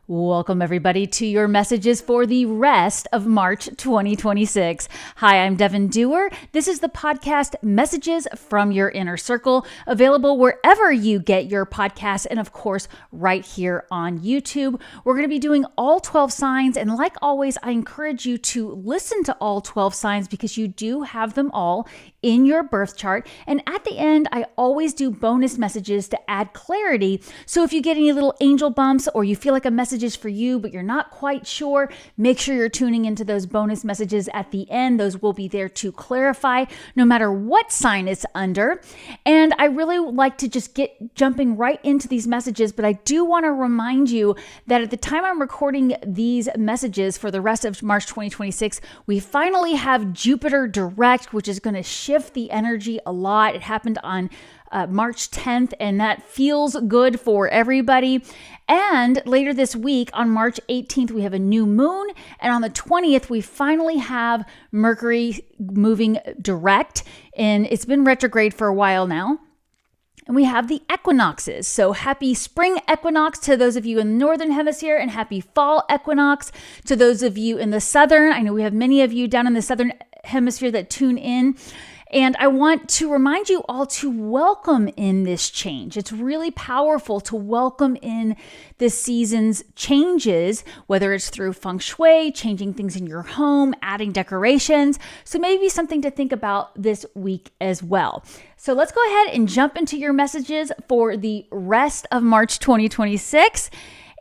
Welcome, everybody, to your messages for the rest of March 2026. Hi, I'm Devin Dewar. This is the podcast Messages from Your Inner Circle, available wherever you get your podcasts and, of course, right here on YouTube. We're going to be doing all 12 signs, and like always, I encourage you to listen to all 12 signs because you do have them all in your birth chart. And at the end, I always do bonus messages to add clarity. So if you get any little angel bumps or you feel like a message is for you, but you're not quite sure, make sure you're tuning into those bonus messages at the end. Those will be there to clarify no matter what sign it's under. And I really like to just get jumping right into these messages, but I do want to remind you that at the time I'm recording these messages for the rest of March 2026, we finally have Jupiter direct, which is going to shift the energy a lot. It happened on March 10th, and that feels good for everybody. And later this week, on March 18th, we have a new moon. And on the 20th, we finally have Mercury moving direct. And it's been retrograde for a while now. And we have the equinoxes. So happy spring equinox to those of you in the northern hemisphere, and happy fall equinox to those of you in the southern. I know we have many of you down in the southern hemisphere that tune in. And I want to remind you all to welcome in this change. It's really powerful to welcome in this season's changes, whether it's through feng shui, changing things in your home, adding decorations. So maybe something to think about this week as well. So let's go ahead and jump into your messages for the rest of March 2026.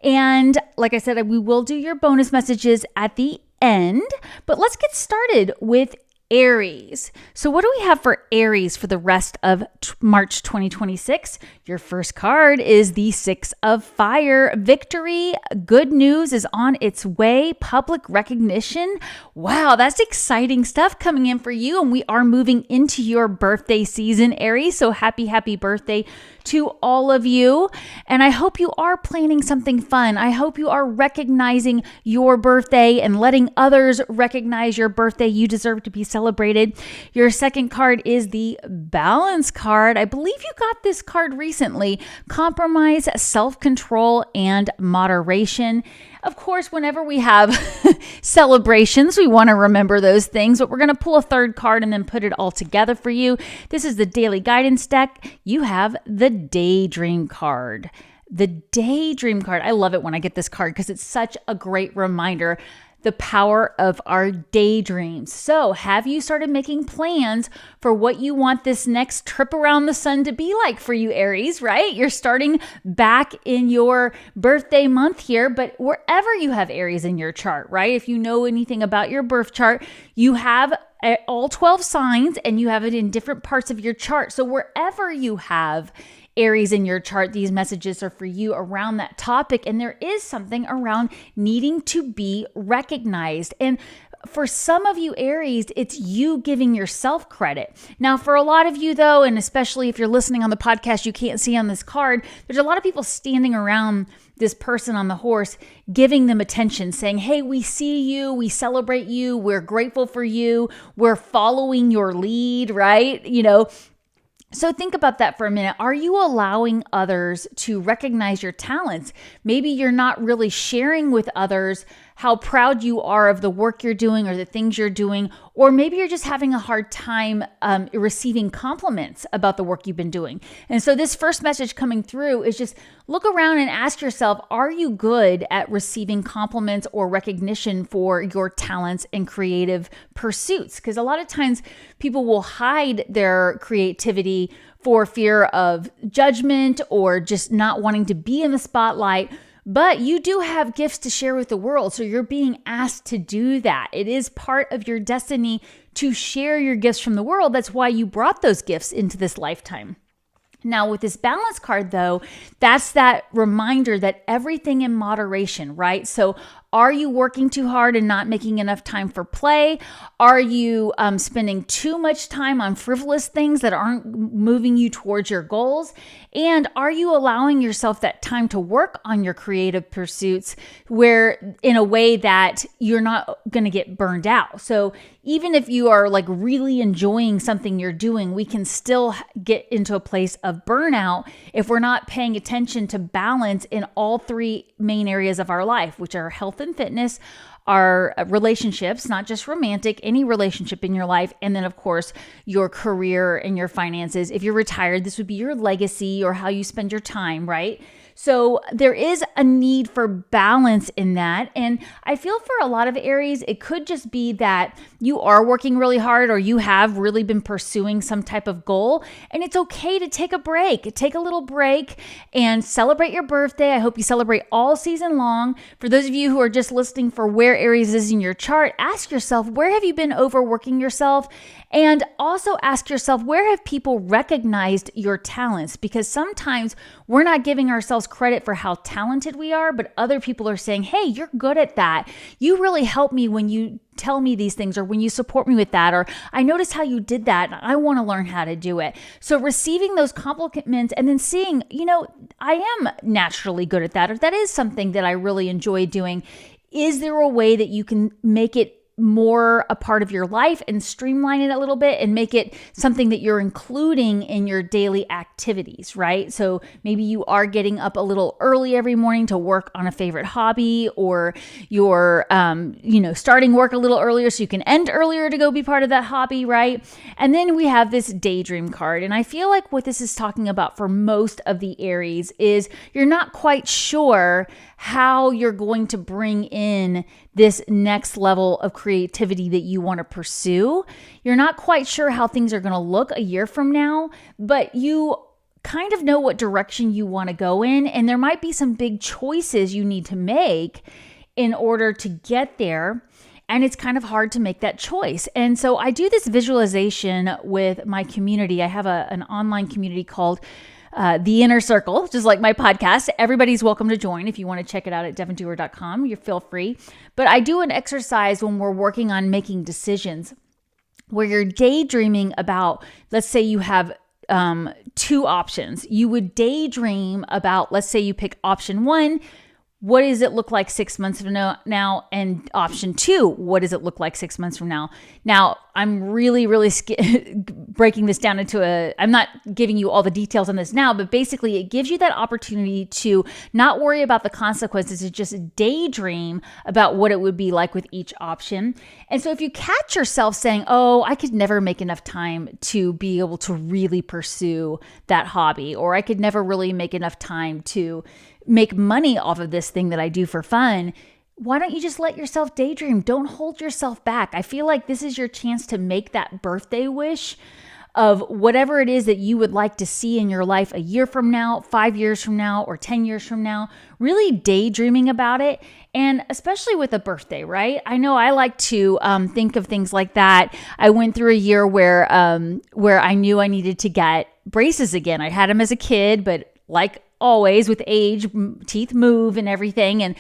And like I said, we will do your bonus messages at the end, but let's get started with Aries. So what do we have for Aries for the rest of March 2026? Your first card is the Six of Fire. Victory, good news is on its way, public recognition. Wow, that's exciting stuff coming in for you. And we are moving into your birthday season, Aries. So happy birthday to all of you. And I hope you are planning something fun. I hope you are recognizing your birthday and letting others recognize your birthday. You deserve to be celebrated. Your second card is the Balance card. I believe you got this card recently. Compromise, self-control, and moderation. Of course, whenever we have celebrations, we want to remember those things, but we're going to pull a third card and then put it all together for you. This is the daily guidance deck. You have the Daydream card. The Daydream card. I love it when I get this card because it's such a great reminder. The power of our daydreams. So have you started making plans for what you want this next trip around the sun to be like for you, Aries, right? You're starting back in your birthday month here, but wherever you have Aries in your chart, right? If you know anything about your birth chart, you have all 12 signs and you have it in different parts of your chart. So wherever you have Aries in your chart, these messages are for you around that topic. And there is something around needing to be recognized. And for some of you, Aries, it's you giving yourself credit. Now, for a lot of you, though, and especially if you're listening on the podcast, you can't see on this card, there's a lot of people standing around this person on the horse, giving them attention, saying, hey, we see you, we celebrate you, we're grateful for you, we're following your lead, right? So think about that for a minute. Are you allowing others to recognize your talents? Maybe you're not really sharing with others how proud you are of the work you're doing or the things you're doing, or maybe you're just having a hard time receiving compliments about the work you've been doing. And so this first message coming through is just look around and ask yourself, are you good at receiving compliments or recognition for your talents and creative pursuits? Because a lot of times people will hide their creativity for fear of judgment or just not wanting to be in the spotlight. But you do have gifts to share with the world, so you're being asked to do that. It is part of your destiny to share your gifts from the world. That's why you brought those gifts into this lifetime. Now, with this Balance card, though, that's that reminder that everything in moderation, right? So Are you working too hard and not making enough time for play? Are you spending too much time on frivolous things that aren't moving you towards your goals? And are you allowing yourself that time to work on your creative pursuits where in a way that you're not going to get burned out? So even if you are like really enjoying something you're doing, we can still get into a place of burnout if we're not paying attention to balance in all three main areas of our life, which are health and fitness, our relationships, not just romantic, any relationship in your life. And then of course, your career and your finances. If you're retired, this would be your legacy or how you spend your time, right? So there is a need for balance in that. And I feel for a lot of Aries, it could just be that you are working really hard or you have really been pursuing some type of goal. And it's okay to take a break. Take a little break and celebrate your birthday. I hope you celebrate all season long. For those of you who are just listening for where Aries is in your chart, ask yourself, where have you been overworking yourself? And also ask yourself, where have people recognized your talents? Because sometimes we're not giving ourselves credit for how talented we are, but other people are saying, hey, you're good at that. You really help me when you tell me these things or when you support me with that, or I noticed how you did that and I want to learn how to do it. So receiving those compliments and then seeing, I am naturally good at that, or that is something that I really enjoy doing. Is there a way that you can make it more a part of your life and streamline it a little bit and make it something that you're including in your daily activities, right? So maybe you are getting up a little early every morning to work on a favorite hobby, or you're, starting work a little earlier so you can end earlier to go be part of that hobby, right? And then we have this daydream card. And I feel like what this is talking about for most of the Aries is you're not quite sure how you're going to bring in this next level of creativity that you want to pursue. You're not quite sure how things are going to look a year from now, but you kind of know what direction you want to go in. And there might be some big choices you need to make in order to get there. And it's kind of hard to make that choice. And so I do this visualization with my community. I have an online community called The Inner Circle, just like my podcast. Everybody's welcome to join. If you want to check it out at devindoer.com, you feel free. But I do an exercise when we're working on making decisions where you're daydreaming about, let's say you have two options. You would daydream about, let's say you pick option one, what does it look like 6 months from now? And option two, what does it look like 6 months from now? Now, I'm really breaking this down I'm not giving you all the details on this now, but basically it gives you that opportunity to not worry about the consequences, to just daydream about what it would be like with each option. And so if you catch yourself saying, oh, I could never make enough time to be able to really pursue that hobby, or I could never really make enough time to make money off of this thing that I do for fun, why don't you just let yourself daydream? Don't hold yourself back. I feel like this is your chance to make that birthday wish of whatever it is that you would like to see in your life a year from now, 5 years from now, or 10 years from now, really daydreaming about it. And especially with a birthday, right? I know I like to think of things like that. I went through a year where I knew I needed to get braces again. I had them as a kid, but like always with age, teeth move and everything. And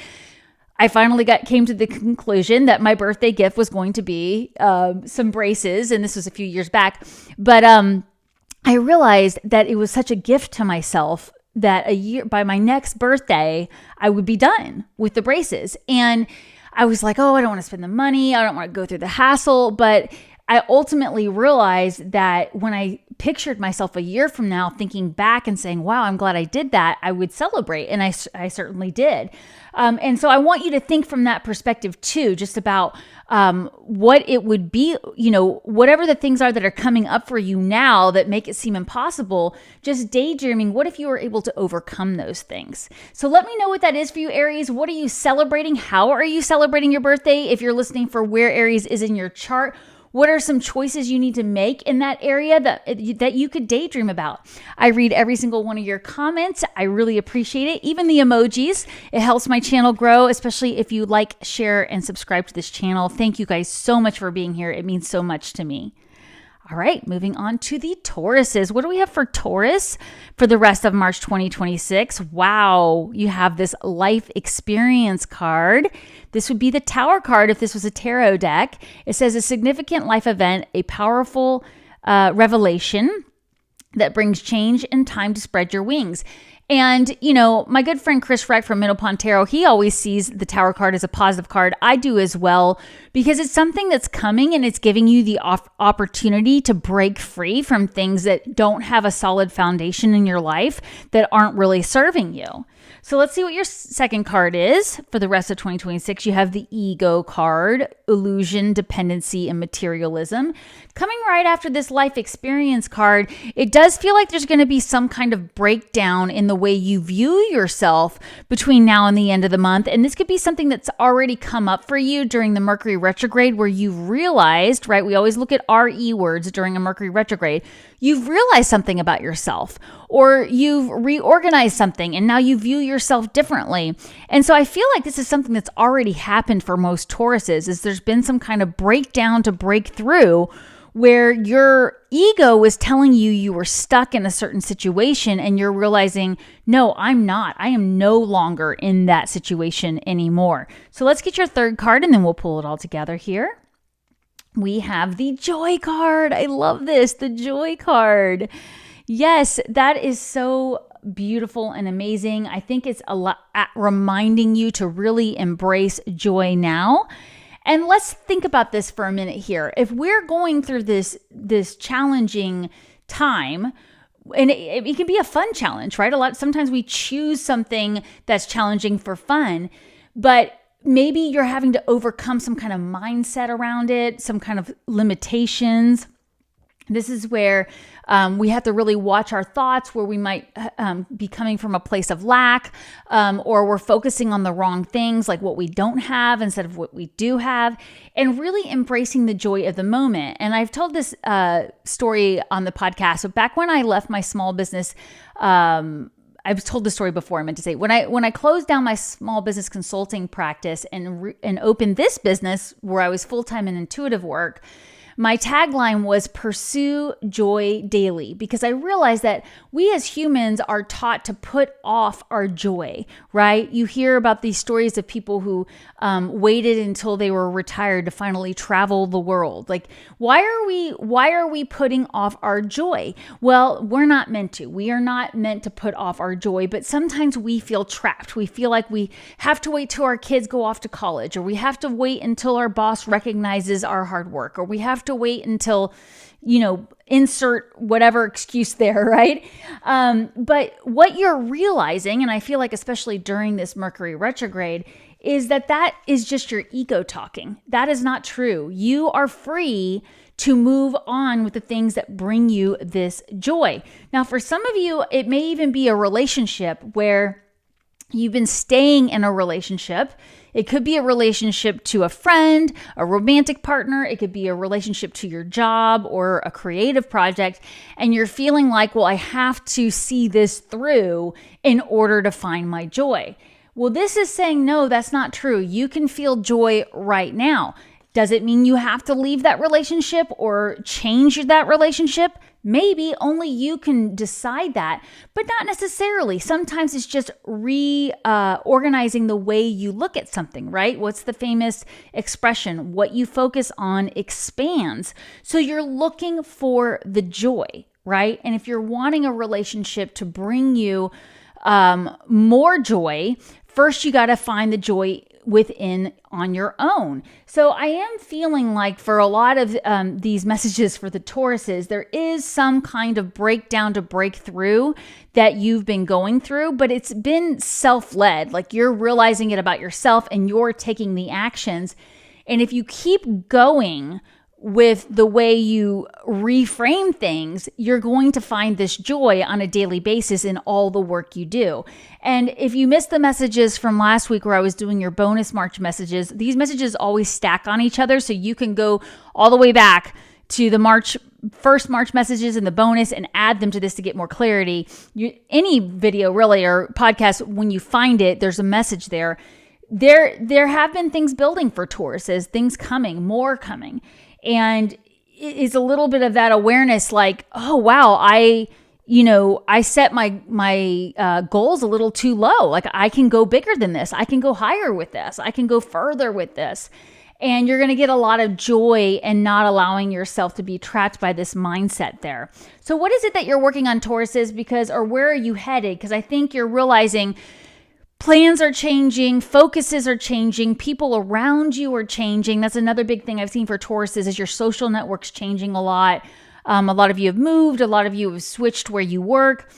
I finally came to the conclusion that my birthday gift was going to be some braces. And this was a few years back. But I realized that it was such a gift to myself that by my next birthday, I would be done with the braces. And I was like, oh, I don't want to spend the money. I don't want to go through the hassle. But I ultimately realized that when I pictured myself a year from now, thinking back and saying, wow, I'm glad I did that, I would celebrate. And I certainly did. And so I want you to think from that perspective too, just about what it would be, whatever the things are that are coming up for you now that make it seem impossible, just daydreaming, what if you were able to overcome those things? So let me know what that is for you, Aries. What are you celebrating? How are you celebrating your birthday? If you're listening for where Aries is in your chart, what are some choices you need to make in that area that you could daydream about? I read every single one of your comments. I really appreciate it. Even the emojis. It helps my channel grow, especially if you like, share, and subscribe to this channel. Thank you guys so much for being here. It means so much to me. All right, moving on to the Tauruses. What do we have for Taurus for the rest of March 2026? Wow, you have this life experience card. This would be the Tower card if this was a tarot deck. It says a significant life event, a powerful revelation that brings change and time to spread your wings. And, my good friend Chris Freck from Middle Pond Tarot, he always sees the Tower card as a positive card. I do as well, because it's something that's coming and it's giving you the opportunity to break free from things that don't have a solid foundation in your life that aren't really serving you. So let's see what your second card is for the rest of 2026. You have the Ego card, illusion, dependency, and materialism. Coming right after this life experience card, it does feel like there's going to be some kind of breakdown in the way you view yourself between now and the end of the month. And this could be something that's already come up for you during the Mercury retrograde, where you've realized, right? We always look at RE words during a Mercury retrograde. You've realized something about yourself, or you've reorganized something and now you view yourself differently. And so I feel like this is something that's already happened for most Tauruses, is there's been some kind of breakdown to break through, where your ego was telling you were stuck in a certain situation and you're realizing, no, I'm not. I am no longer in that situation anymore. So let's get your third card and then we'll pull it all together here. We have the Joy card. I love this, the Joy card. Yes, that is so beautiful and amazing. I think it's a lot reminding you to really embrace joy now. And let's think about this for a minute here. If we're going through this challenging time, and it can be a fun challenge, right? Sometimes we choose something that's challenging for fun, but maybe you're having to overcome some kind of mindset around it, some kind of limitations. This is where we have to really watch our thoughts, where we might be coming from a place of lack, or we're focusing on the wrong things, like what we don't have instead of what we do have, and really embracing the joy of the moment. And I've told this story on the podcast, but back when I left my small business, I've told the story before. I meant to say, when I closed down my small business consulting practice and opened this business where I was full-time in intuitive work, my tagline was pursue joy daily, because I realized that we as humans are taught to put off our joy, right? You hear about these stories of people who waited until they were retired to finally travel the world. Like, why are we putting off our joy? Well, we're not meant to. We are not meant to put off our joy, but sometimes we feel trapped. We feel like we have to wait till our kids go off to college, or we have to wait until our boss recognizes our hard work, or we have to wait until, insert whatever excuse there, right? But what you're realizing, and I feel like especially during this Mercury retrograde, is that is just your ego talking. That is not true. You are free to move on with the things that bring you this joy. Now, for some of you, it may even be a relationship where you've been staying in a relationship. It could be a relationship to a friend, a romantic partner. It could be a relationship to your job or a creative project. And you're feeling like, well, I have to see this through in order to find my joy. Well, this is saying, no, that's not true. You can feel joy right now. Does it mean you have to leave that relationship or change that relationship? Maybe only you can decide that, but not necessarily. Sometimes it's just reorganizing the way you look at something, right? What's the famous expression? What you focus on expands. So you're looking for the joy, right? And if you're wanting a relationship to bring you more joy, first you got to find the joy within on your own. So I am feeling like for a lot of these messages for the Tauruses, there is some kind of breakdown to break through that you've been going through, but it's been self-led. Like, you're realizing it about yourself and you're taking the actions. And if you keep going with the way you reframe things, you're going to find this joy on a daily basis in all the work you do. And if you missed the messages from last week where I was doing your bonus March messages, these messages always stack on each other. So you can go all the way back to the first March messages and the bonus and add them to this to get more clarity. Any video really or podcast, when you find it, there's a message there. There have been things building for Tauruses, things coming, more coming. And is a little bit of that awareness, like, oh, wow, I set my goals a little too low. Like, I can go bigger than this. I can go higher with this. I can go further with this. And you're going to get a lot of joy and not allowing yourself to be trapped by this mindset there. So what is it that you're working on, Tauruses? Or where are you headed? Because I think you're realizing plans are changing, focuses are changing, people around you are changing. That's another big thing I've seen for Tauruses is your social network's changing a lot. A lot of you have moved. A lot of you have switched where you work.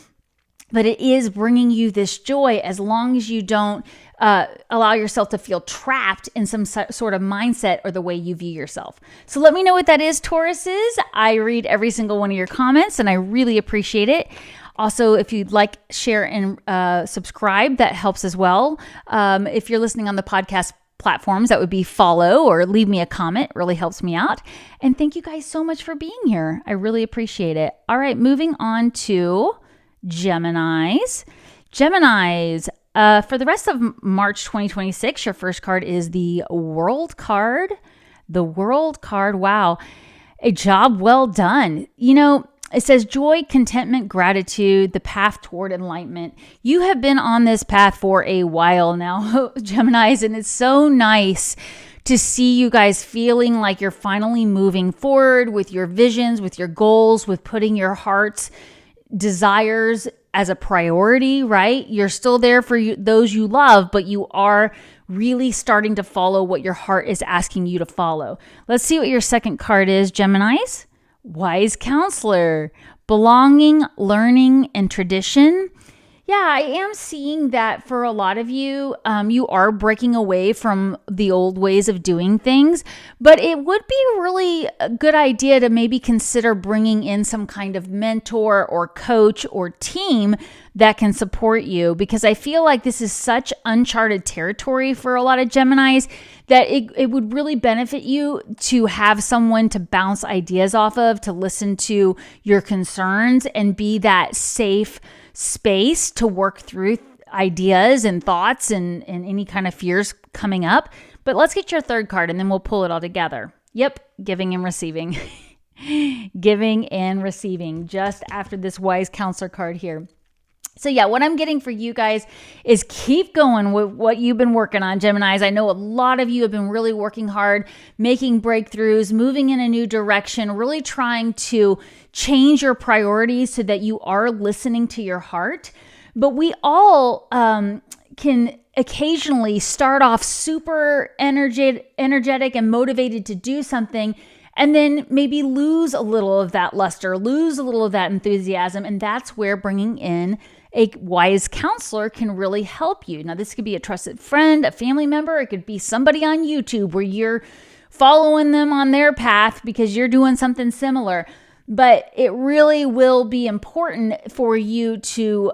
But it is bringing you this joy as long as you don't allow yourself to feel trapped in some sort of mindset or the way you view yourself. So let me know what that is, Tauruses. I read every single one of your comments and I really appreciate it. Also, if you'd like, share and subscribe, that helps as well. If you're listening on the podcast platforms, that would be follow or leave me a comment. It really helps me out. And thank you guys so much for being here. I really appreciate it. All right, moving on to Geminis. For the rest of March 2026, your first card is the World card. The World card. Wow. A job well done. It says joy, contentment, gratitude, the path toward enlightenment. You have been on this path for a while now, Geminis, and it's so nice to see you guys feeling like you're finally moving forward with your visions, with your goals, with putting your heart's desires as a priority, right? You're still there for those you love, but you are really starting to follow what your heart is asking you to follow. Let's see what your second card is, Geminis. Wise counselor, belonging, learning, and tradition. Yeah, I am seeing that for a lot of you, you are breaking away from the old ways of doing things, but it would be really a good idea to maybe consider bringing in some kind of mentor or coach or team that can support you, because I feel like this is such uncharted territory for a lot of Geminis that it would really benefit you to have someone to bounce ideas off of, to listen to your concerns and be that safe space to work through ideas and thoughts and any kind of fears coming up. But let's get your third card and then we'll pull it all together. Yep, giving and receiving. Giving and receiving just after this wise counselor card here. So yeah, what I'm getting for you guys is keep going with what you've been working on, Geminis. I know a lot of you have been really working hard, making breakthroughs, moving in a new direction, really trying to change your priorities so that you are listening to your heart. But we all can occasionally start off super energetic and motivated to do something, and then maybe lose a little of that luster, lose a little of that enthusiasm. And that's where bringing in a wise counselor can really help you. Now, this could be a trusted friend, a family member. It could be somebody on YouTube where you're following them on their path because you're doing something similar. But it really will be important for you to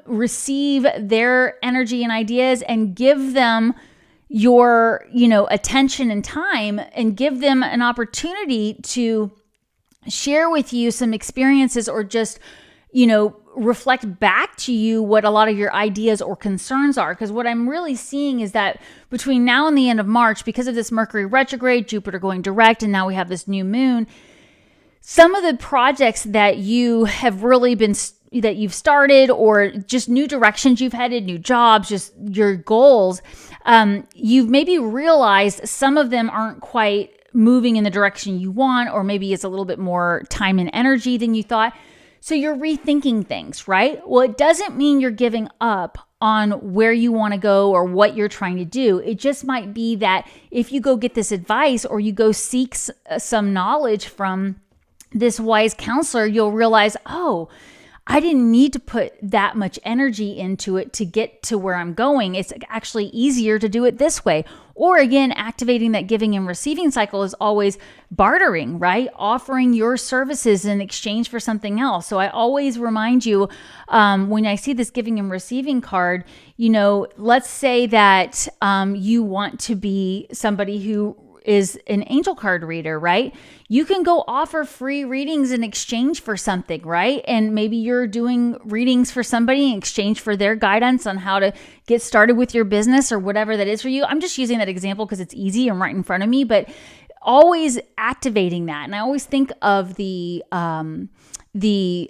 receive their energy and ideas and give them your, attention and time, and give them an opportunity to share with you some experiences or just, reflect back to you what a lot of your ideas or concerns are. Because what I'm really seeing is that between now and the end of March, because of this Mercury retrograde, Jupiter going direct, and now we have this new moon, some of the projects that you have really that you've started, or just new directions you've headed, new jobs, just your goals, you've maybe realized some of them aren't quite moving in the direction you want, or maybe it's a little bit more time and energy than you thought. So you're rethinking things, right? Well, it doesn't mean you're giving up on where you want to go or what you're trying to do. It just might be that if you go get this advice or you go seek some knowledge from this wise counselor, you'll realize, oh, I didn't need to put that much energy into it to get to where I'm going. It's actually easier to do it this way. Or again, activating that giving and receiving cycle is always bartering, right? Offering your services in exchange for something else. So I always remind you, when I see this giving and receiving card, let's say that you want to be somebody who is an angel card reader, right? You can go offer free readings in exchange for something, right? And maybe you're doing readings for somebody in exchange for their guidance on how to get started with your business or whatever that is for you. I'm just using that example because it's easy and right in front of me, but always activating that. And I always think of the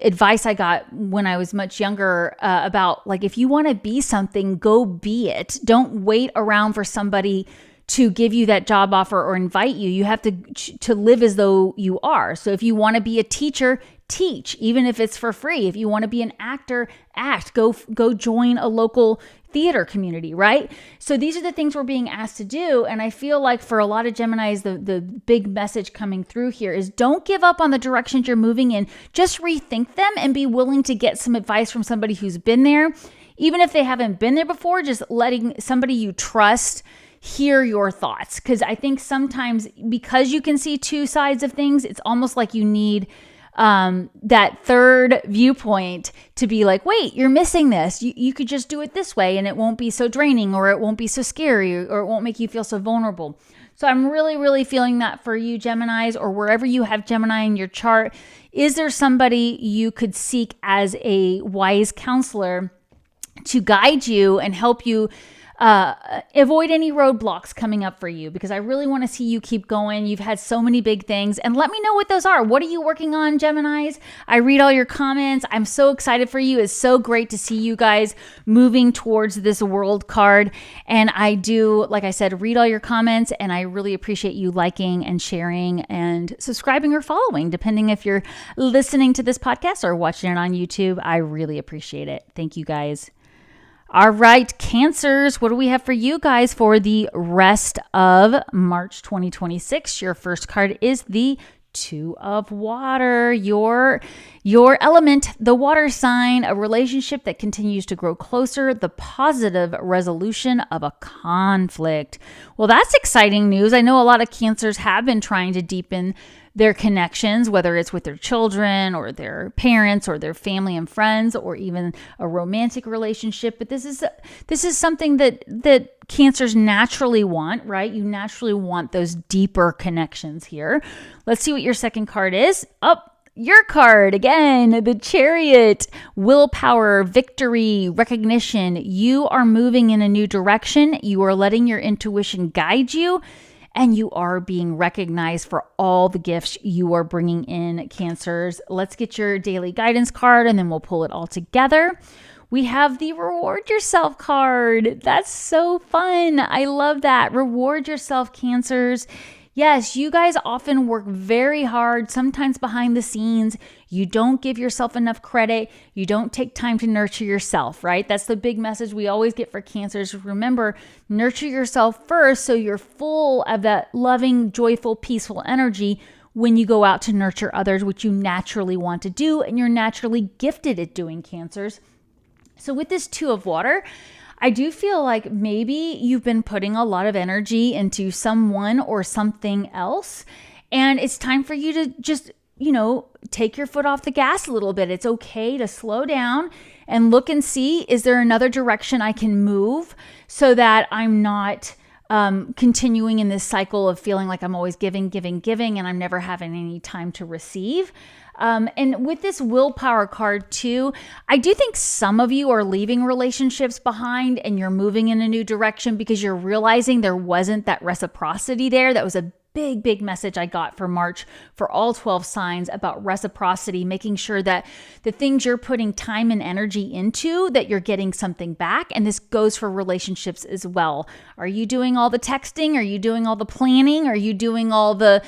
advice I got when I was much younger about like, if you want to be something, go be it. Don't wait around for somebody to give you that job offer or invite you. You have to live as though you are. So if you want to be a teacher, teach, even if it's for free. If you want to be an actor, act. Go join a local theater community, right? So these are the things we're being asked to do. And I feel like for a lot of Geminis, the big message coming through here is don't give up on the directions you're moving in. Just rethink them and be willing to get some advice from somebody who's been there. Even if they haven't been there before, just letting somebody you trust hear your thoughts. Because I think sometimes because you can see two sides of things, it's almost like you need that third viewpoint to be like, wait, you're missing this. You could just do it this way and it won't be so draining, or it won't be so scary, or it won't make you feel so vulnerable. So I'm really, really feeling that for you, Geminis, or wherever you have Gemini in your chart. Is there somebody you could seek as a wise counselor to guide you and help you avoid any roadblocks coming up for you? Because I really want to see you keep going. You've had so many big things, and let me know what those are. What are you working on, Geminis? I read all your comments. I'm so excited for you. It's so great to see you guys moving towards this world card. And I do, like I said, read all your comments, and I really appreciate you liking and sharing and subscribing or following, depending if you're listening to this podcast or watching it on YouTube. I really appreciate it. Thank you, guys. All right, Cancers, what do we have for you guys for the rest of March 2026? Your first card is the Two of Water, your element, the water sign, a relationship that continues to grow closer, the positive resolution of a conflict. Well, that's exciting news. I know a lot of Cancers have been trying to deepen their connections, whether it's with their children or their parents or their family and friends, or even a romantic relationship. But this is something that Cancers naturally want, right? You naturally want those deeper connections here. Let's see what your second card is. Your card again, the Chariot, willpower, victory, recognition. You are moving in a new direction. You are letting your intuition guide you. And you are being recognized for all the gifts you are bringing in, Cancers. Let's get your daily guidance card, and then we'll pull it all together. We have the Reward Yourself card. That's so fun. I love that. Reward yourself, Cancers. Yes, you guys often work very hard, sometimes behind the scenes. You don't give yourself enough credit. You don't take time to nurture yourself, right? That's the big message we always get for Cancers. Remember, nurture yourself first so you're full of that loving, joyful, peaceful energy when you go out to nurture others, which you naturally want to do and you're naturally gifted at doing, Cancers. So with this Two of Water, I do feel like maybe you've been putting a lot of energy into someone or something else, and it's time for you to just, take your foot off the gas a little bit. It's okay to slow down and look and see, is there another direction I can move so that I'm not continuing in this cycle of feeling like I'm always giving, and I'm never having any time to receive. And with this willpower card too, I do think some of you are leaving relationships behind and you're moving in a new direction because you're realizing there wasn't that reciprocity there. That was a big message I got for March for all 12 signs about reciprocity, making sure that the things you're putting time and energy into, that you're getting something back. And this goes for relationships as well. Are you doing all the texting? Are you doing all the planning? Are you doing all the,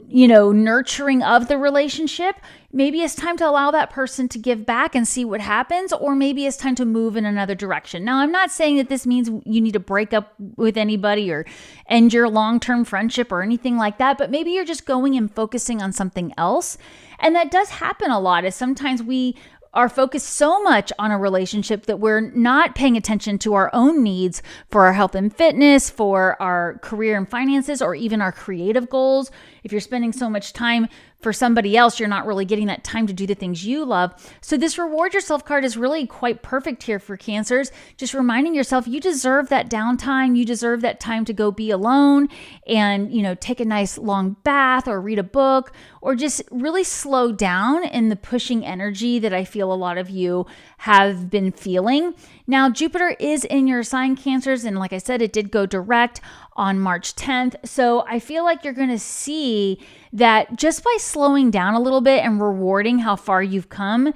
nurturing of the relationship? Maybe it's time to allow that person to give back and see what happens, or maybe it's time to move in another direction. Now, I'm not saying that this means you need to break up with anybody or end your long-term friendship or anything like that, but maybe you're just going and focusing on something else. And that does happen a lot, is sometimes we are focused so much on a relationship that we're not paying attention to our own needs for our health and fitness, for our career and finances, or even our creative goals. If you're spending so much time for somebody else, you're not really getting that time to do the things you love. So this reward yourself card is really quite perfect here for Cancers. Just reminding yourself you deserve that downtime. You deserve that time to go be alone and, take a nice long bath or read a book or just really slow down in the pushing energy that I feel a lot of you have been feeling. Now, Jupiter is in your sign, Cancers, and like I said, it did go direct on March 10th. So I feel like you're going to see that just by slowing down a little bit and rewarding how far you've come,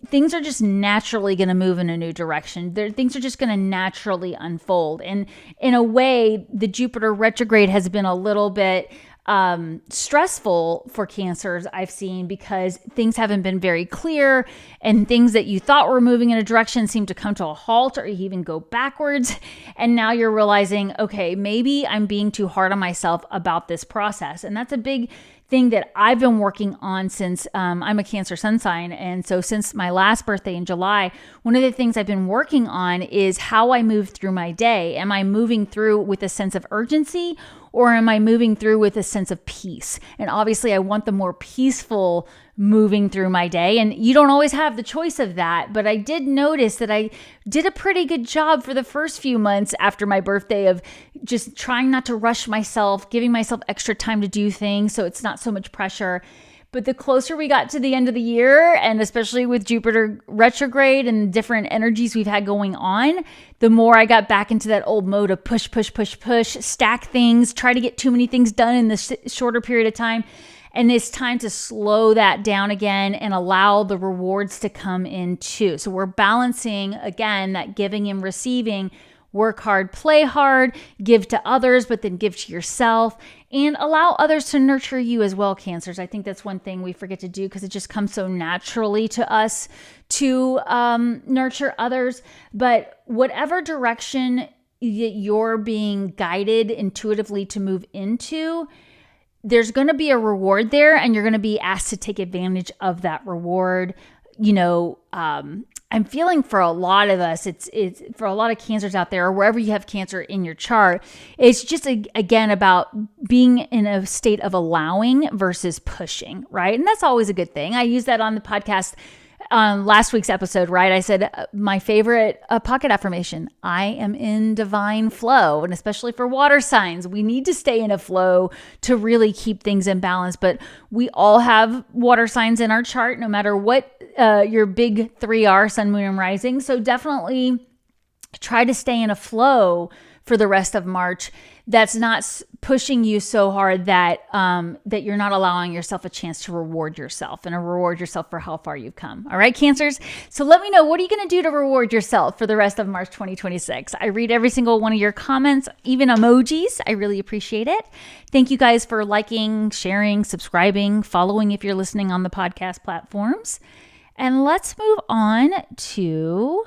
things are just naturally going to move in a new direction. Things are just going to naturally unfold. And in a way, the Jupiter retrograde has been a little bit stressful for Cancers, I've seen, because things haven't been very clear and things that you thought were moving in a direction seem to come to a halt or even go backwards. And now you're realizing, okay, maybe I'm being too hard on myself about this process. And that's a big thing that I've been working on since I'm a Cancer sun sign. And so since my last birthday in July, one of the things I've been working on is how I move through my day. Am I moving through with a sense of urgency, or am I moving through with a sense of peace? And obviously I want the more peaceful moving through my day. And you don't always have the choice of that. But I did notice that I did a pretty good job for the first few months after my birthday of just trying not to rush myself, giving myself extra time to do things so it's not so much pressure. But the closer we got to the end of the year, and especially with Jupiter retrograde and different energies we've had going on, the more I got back into that old mode of push, stack things, try to get too many things done in this shorter period of time. And it's time to slow that down again and allow the rewards to come in too. So we're balancing, again, that giving and receiving. Work hard, play hard, give to others, but then give to yourself and allow others to nurture you as well, Cancers. I think that's one thing we forget to do because it just comes so naturally to us to nurture others. But whatever direction that you're being guided intuitively to move into, there's going to be a reward there, and you're going to be asked to take advantage of that reward. I'm feeling for a lot of us, it's for a lot of Cancers out there, or wherever you have Cancer in your chart, it's just, again, about being in a state of allowing versus pushing, right? And that's always a good thing. I used that on the podcast on last week's episode, right? I said my favorite pocket affirmation, I am in divine flow. And especially for water signs, we need to stay in a flow to really keep things in balance. But we all have water signs in our chart, no matter what your big three are, sun, moon, and rising. So definitely try to stay in a flow for the rest of March that's not pushing you so hard that that you're not allowing yourself a chance to reward yourself and reward yourself for how far you've come. All right, Cancers? So let me know, what are you going to do to reward yourself for the rest of March 2026? I read every single one of your comments, even emojis. I really appreciate it. Thank you guys for liking, sharing, subscribing, following if you're listening on the podcast platforms. And let's move on to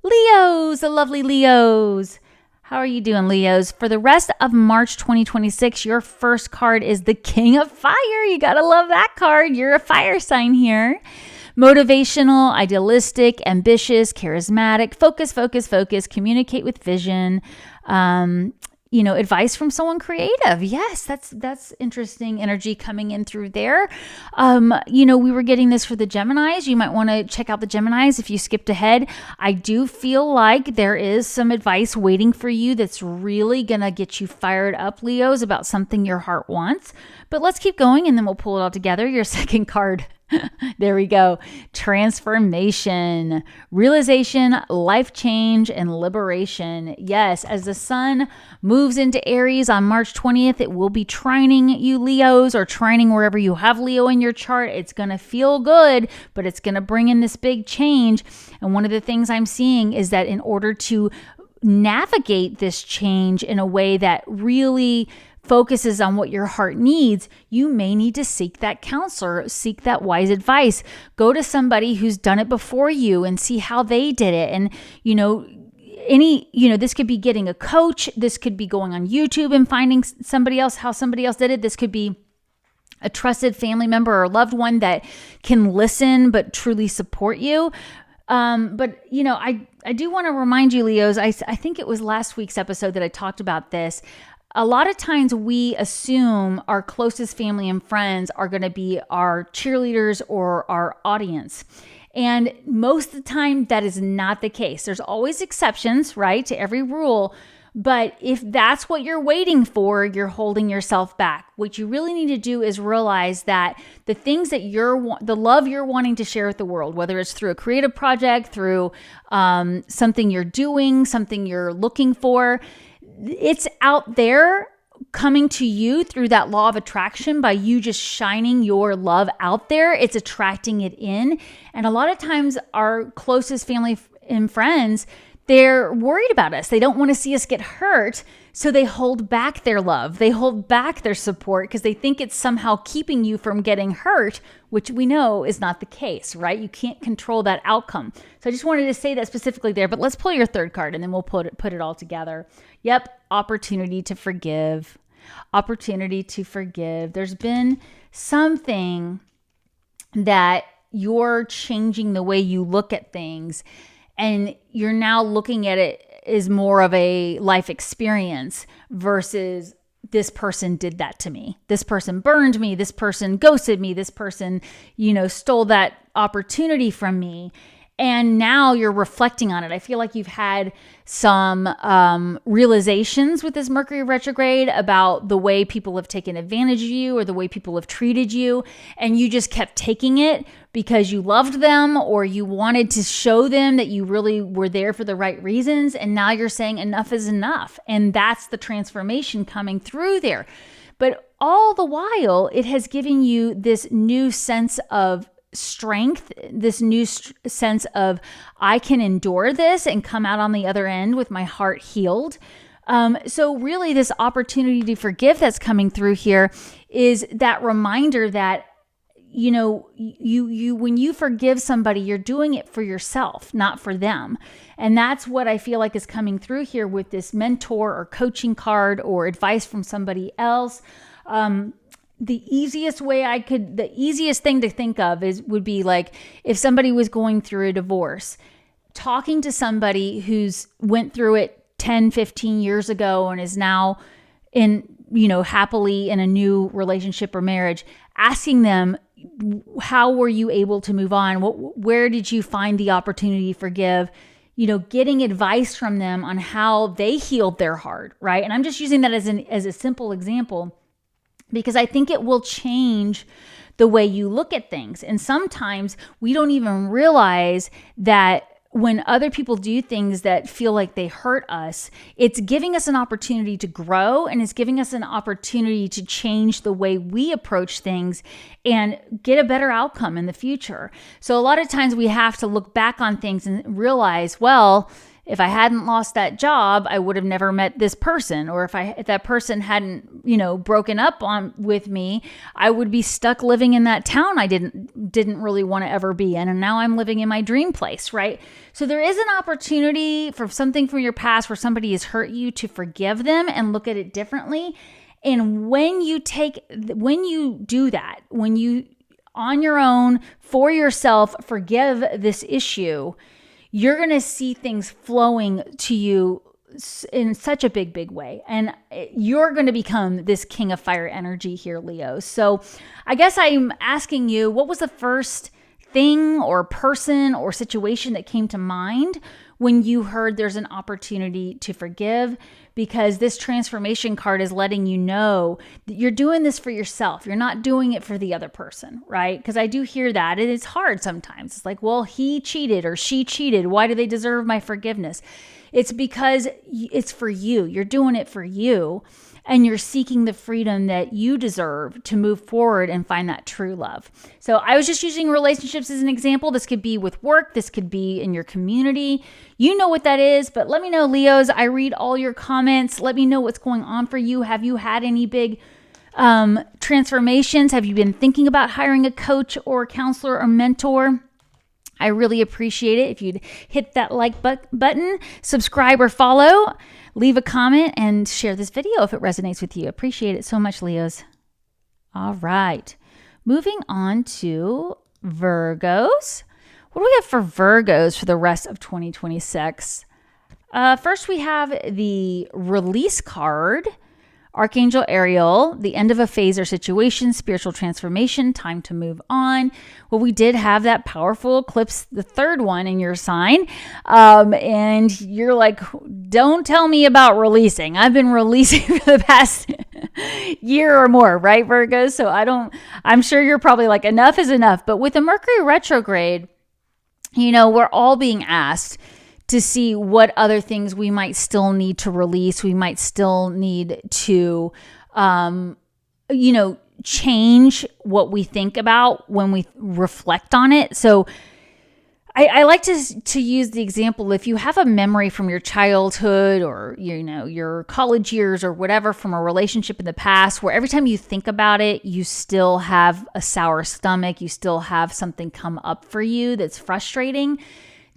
Leos, the lovely Leos. How are you doing, Leos? For the rest of March 2026, your first card is the King of Fire. You got to love that card. You're a fire sign here. Motivational, idealistic, ambitious, charismatic, focus, communicate with vision. Advice from someone creative. Yes, that's interesting energy coming in through there. We were getting this for the Geminis. You might want to check out the Geminis if you skipped ahead. I do feel like there is some advice waiting for you that's really going to get you fired up, Leos, about something your heart wants. But let's keep going and then we'll pull it all together. Your second card. There we go. Transformation, realization, life change, and liberation. Yes, as the sun moves into Aries on March 20th, it will be trining you, Leos, or trining wherever you have Leo in your chart. It's going to feel good, but it's going to bring in this big change. And one of the things I'm seeing is that in order to navigate this change in a way that really focuses on what your heart needs, you may need to seek that counselor, seek that wise advice. Go to somebody who's done it before you and see how they did it. And, this could be getting a coach. This could be going on YouTube and finding somebody else, how somebody else did it. This could be a trusted family member or loved one that can listen but truly support you. I do want to remind you, Leos, I think it was last week's episode that I talked about this. A lot of times we assume our closest family and friends are going to be our cheerleaders or our audience. And most of the time, that is not the case. There's always exceptions, right, to every rule. But if that's what you're waiting for, you're holding yourself back. What you really need to do is realize that the things that the love you're wanting to share with the world, whether it's through a creative project, through something you're doing, something you're looking for, it's out there coming to you through that law of attraction by you just shining your love out there. It's attracting it in. And a lot of times our closest family and friends, they're worried about us. They don't want to see us get hurt. So they hold back their love. They hold back their support because they think it's somehow keeping you from getting hurt, which we know is not the case, right? You can't control that outcome. So I just wanted to say that specifically there, but let's pull your third card and then we'll put it all together. Yep. Opportunity to forgive. Opportunity to forgive. There's been something that you're changing the way you look at things, and you're now looking at it as more of a life experience versus this person did that to me. This person burned me. This person ghosted me. This person, stole that opportunity from me. And now you're reflecting on it. I feel like you've had some realizations with this Mercury retrograde about the way people have taken advantage of you or the way people have treated you. And you just kept taking it because you loved them or you wanted to show them that you really were there for the right reasons. And now you're saying enough is enough. And that's the transformation coming through there. But all the while, it has given you this new sense of strength, this new sense of I can endure this and come out on the other end with my heart healed. So really this opportunity to forgive that's coming through here is that reminder that, you when you forgive somebody, you're doing it for yourself, not for them. And that's what I feel like is coming through here with this mentor or coaching card or advice from somebody else. The easiest thing to think of would be like if somebody was going through a divorce, talking to somebody who's went through it 10, 15 years ago and is now happily in a new relationship or marriage, asking them, how were you able to move on? Where did you find the opportunity to forgive? Getting advice from them on how they healed their heart, right? And I'm just using that as a simple example, because I think it will change the way you look at things. And sometimes we don't even realize that when other people do things that feel like they hurt us, it's giving us an opportunity to grow, and it's giving us an opportunity to change the way we approach things and get a better outcome in the future. So a lot of times we have to look back on things and realize, well, if I hadn't lost that job, I would have never met this person. Or if that person hadn't, broken up with me, I would be stuck living in that town I didn't really want to ever be in. And now I'm living in my dream place, right? So there is an opportunity for something from your past where somebody has hurt you to forgive them and look at it differently. And when you do that, when you on your own for yourself forgive this issue, you're going to see things flowing to you in such a big way. And you're going to become this king of fire energy here, Leo. So I guess I'm asking you, what was the first thing or person or situation that came to mind when you heard there's an opportunity to forgive? Because this transformation card is letting you know that you're doing this for yourself. You're not doing it for the other person, right? Because I do hear that. And it's hard sometimes. It's like, well, he cheated or she cheated. Why do they deserve my forgiveness? It's because it's for you. You're doing it for you. And you're seeking the freedom that you deserve to move forward and find that true love. So I was just using relationships as an example. This could be with work. This could be in your community. You know what that is, but let me know, Leos. I read all your comments. Let me know what's going on for you. Have you had any big transformations? Have you been thinking about hiring a coach or a counselor or mentor? I really appreciate it if you'd hit that like button, subscribe or follow. Leave a comment and share this video if it resonates with you. Appreciate it so much, Leos. All right. Moving on to Virgos. What do we have for Virgos for the rest of 2026? First, we have the release card Archangel Ariel, the end of a phase or situation, spiritual transformation, time to move on. Well, we did have that powerful eclipse, the third one in your sign. And you're like, don't tell me about releasing. I've been releasing for the past year or more, right, Virgo? So I'm sure you're probably like, enough is enough. But with the Mercury retrograde, we're all being asked to see what other things we might still need to release. We might still need to, change what we think about when we reflect on it. So I like to use the example, if you have a memory from your childhood or, your college years or whatever from a relationship in the past, where every time you think about it, you still have a sour stomach, you still have something come up for you that's frustrating,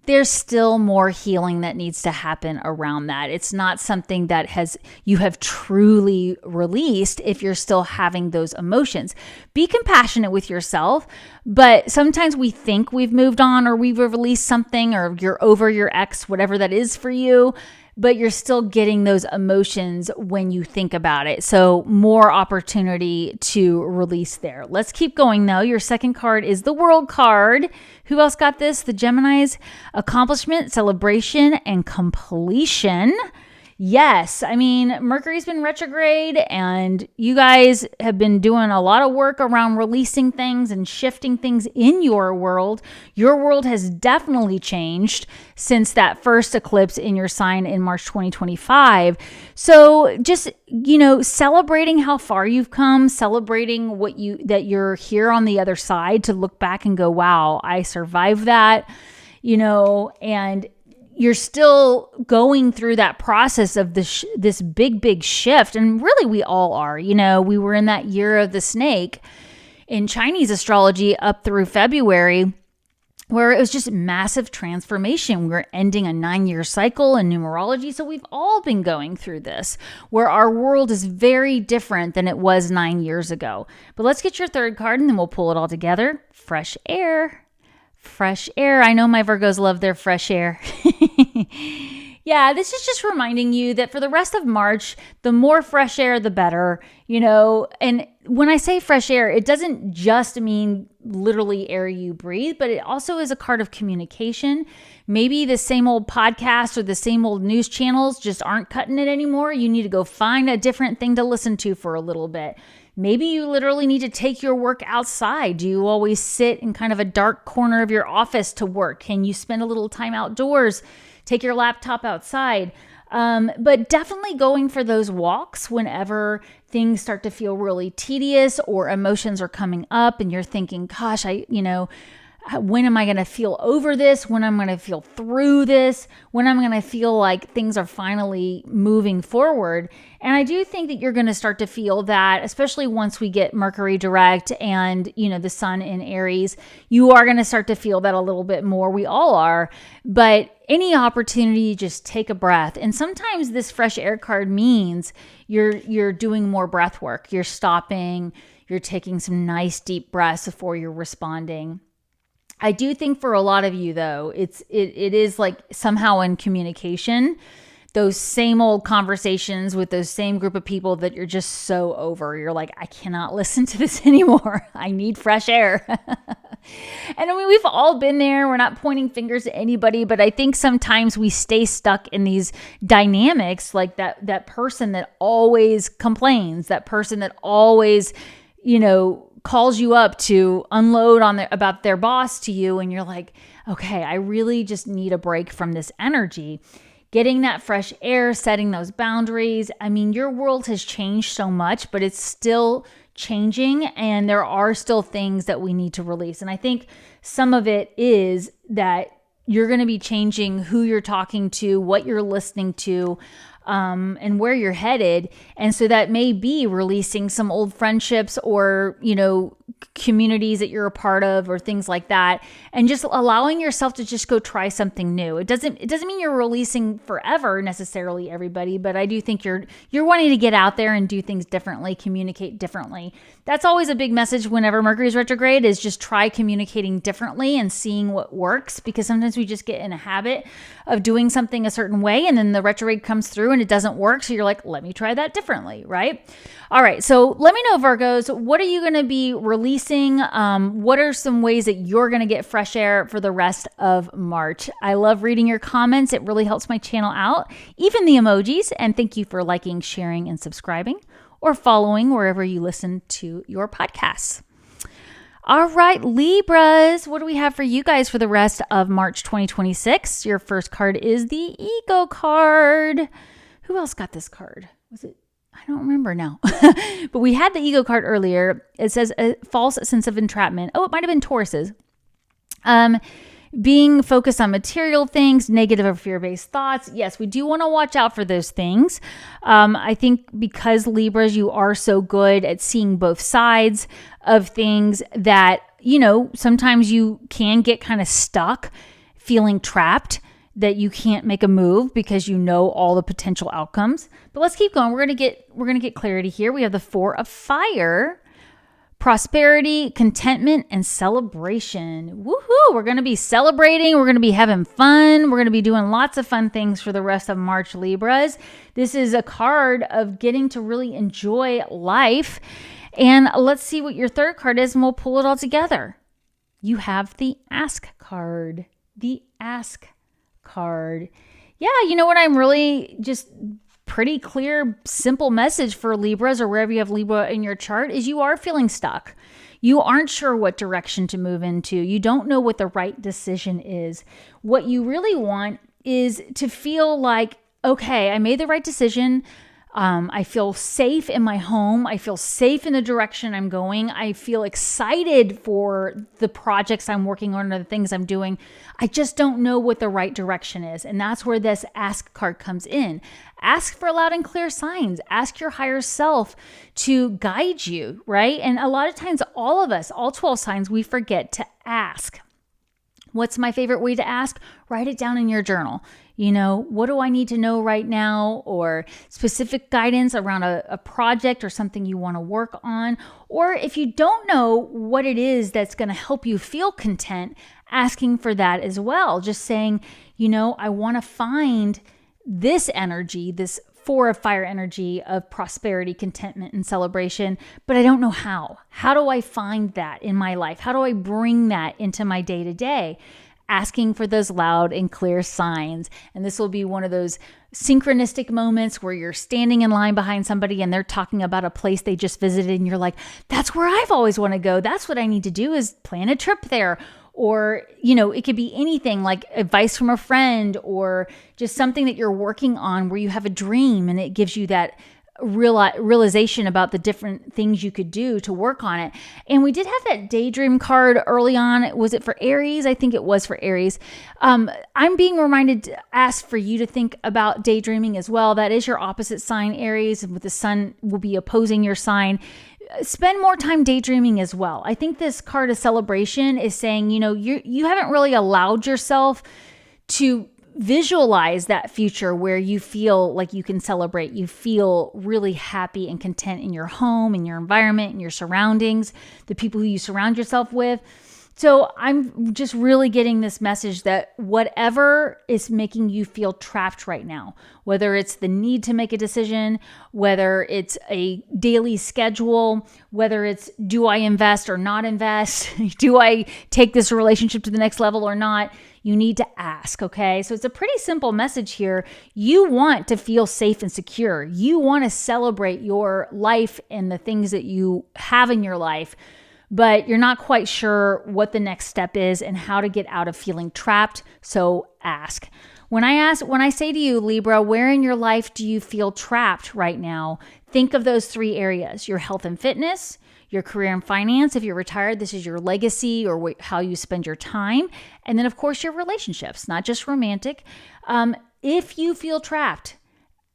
there's still more healing that needs to happen around that. It's not something that you have truly released if you're still having those emotions. Be compassionate with yourself, but sometimes we think we've moved on or we've released something or you're over your ex, whatever that is for you, but you're still getting those emotions when you think about it. So more opportunity to release there. Let's keep going though. Your second card is the World card. Who else got this? The Geminis, accomplishment, celebration, and completion. Yes, Mercury's been retrograde and you guys have been doing a lot of work around releasing things and shifting things in your world. Your world has definitely changed since that first eclipse in your sign in March 2025. So just, celebrating how far you've come, celebrating that you're here on the other side to look back and go, wow, I survived that, and you're still going through that process of this big shift. And really, we all are. We were in that year of the snake in Chinese astrology up through February, where it was just massive transformation. We were ending a 9-year cycle in numerology. So we've all been going through this, where our world is very different than it was 9 years ago. But let's get your third card and then we'll pull it all together. Fresh air. Fresh air. I know my Virgos love their fresh air. Yeah, this is just reminding you that for the rest of March, the more fresh air, the better, and when I say fresh air, it doesn't just mean literally air you breathe, but it also is a card of communication. Maybe the same old podcasts or the same old news channels just aren't cutting it anymore. You need to go find a different thing to listen to for a little bit. Maybe you literally need to take your work outside. Do you always sit in kind of a dark corner of your office to work? Can you spend a little time outdoors? Take your laptop outside. But definitely going for those walks whenever things start to feel really tedious or emotions are coming up and you're thinking, gosh, when am I going to feel over this? When I'm going to feel through this? When I'm going to feel like things are finally moving forward? And I do think that you're going to start to feel that, especially once we get Mercury direct and, the sun in Aries, you are going to start to feel that a little bit more. We all are. But any opportunity, just take a breath. And sometimes this fresh air card means you're doing more breath work. You're stopping, you're taking some nice deep breaths before you're responding. I do think for a lot of you though, it is like somehow in communication, those same old conversations with those same group of people that you're just so over. You're like, I cannot listen to this anymore. I need fresh air. And we've all been there. We're not pointing fingers at anybody, but I think sometimes we stay stuck in these dynamics, like that person that always complains, that person that always, calls you up to unload about their boss to you. And you're like, okay, I really just need a break from this energy. Getting that fresh air, setting those boundaries. Your world has changed so much, but it's still changing and there are still things that we need to release. And I think some of it is that you're going to be changing who you're talking to, what you're listening to, and where you're headed. And so that may be releasing some old friendships or, communities that you're a part of or things like that, and just allowing yourself to just go try something new. It doesn't mean you're releasing forever necessarily, everybody, but I do think you're wanting to get out there and do things differently, communicate differently. That's always a big message whenever Mercury's retrograde, is just try communicating differently and seeing what works, because sometimes we just get in a habit of doing something a certain way, and then the retrograde comes through and it doesn't work. So you're like, let me try that differently, right? All right. So let me know, Virgos, what are you going to be releasing? What are some ways that you're going to get fresh air for the rest of March? I love reading your comments. It really helps my channel out, even the emojis. And thank you for liking, sharing, and subscribing, or following wherever you listen to your podcasts. All right, Libras, what do we have for you guys for the rest of March 2026? Your first card is the Ego card. Who else got this card? Was it? I don't remember now. But we had the Ego card earlier. It says a false sense of entrapment. Oh, it might have been Taurus's. Being focused on material things, negative or fear-based thoughts. Yes, we do want to watch out for those things. I think because Libras, you are so good at seeing both sides of things that, sometimes you can get kind of stuck, feeling trapped, that you can't make a move because you know all the potential outcomes. But let's keep going. We're gonna get clarity here. We have the Four of Fire. Prosperity, contentment, and celebration. Woohoo! We're going to be celebrating. We're going to be having fun. We're going to be doing lots of fun things for the rest of March, Libras. This is a card of getting to really enjoy life. And let's see what your third card is, and we'll pull it all together. You have the Ask card. The Ask card. Yeah, you know what? I'm really just pretty clear, simple message for Libras, or wherever you have Libra in your chart, is you are feeling stuck. You aren't sure what direction to move into. You don't know what the right decision is. What you really want is to feel like, okay, I made the right decision. I feel safe in my home. I feel safe in the direction I'm going. I feel excited for the projects I'm working on or the things I'm doing. I just don't know what the right direction is. And that's where this Ask card comes in. Ask for loud and clear signs. Ask your higher self to guide you, right? And a lot of times, all of us, all 12 signs, we forget to ask. What's my favorite way to ask? Write it down in your journal. What do I need to know right now? Or specific guidance around a project or something you want to work on. Or if you don't know what it is that's going to help you feel content, asking for that as well. Just saying, I want to find this energy, this Four of Fire energy of prosperity, contentment, and celebration, but I don't know how. How do I find that in my life? How do I bring that into my day-to-day? Asking for those loud and clear signs. And this will be one of those synchronistic moments where you're standing in line behind somebody and they're talking about a place they just visited, and you're like, that's where I've always wanted to go. That's what I need to do, is plan a trip there. Or, it could be anything, like advice from a friend, or just something that you're working on where you have a dream and it gives you that realization about the different things you could do to work on it. And we did have that daydream card early on. Was it for Aries? I think it was for Aries. I'm being reminded to ask for you to think about daydreaming as well. That is your opposite sign, Aries, and with the sun will be opposing your sign. Spend more time daydreaming as well. I think this card of celebration is saying, you haven't really allowed yourself to visualize that future where you feel like you can celebrate. You feel really happy and content in your home, in your environment, in your surroundings, the people who you surround yourself with. So I'm just really getting this message that whatever is making you feel trapped right now, whether it's the need to make a decision, whether it's a daily schedule, whether it's do I invest or not invest, do I take this relationship to the next level or not, you need to ask, okay? So it's a pretty simple message here. You want to feel safe and secure. You want to celebrate your life and the things that you have in your life, but you're not quite sure what the next step is and how to get out of feeling trapped. So ask. When I say to you, Libra, where in your life do you feel trapped right now? Think of those three areas: your health and fitness, your career and finance. If you're retired, this is your legacy or how you spend your time. And then, of course, your relationships, not just romantic. If you feel trapped,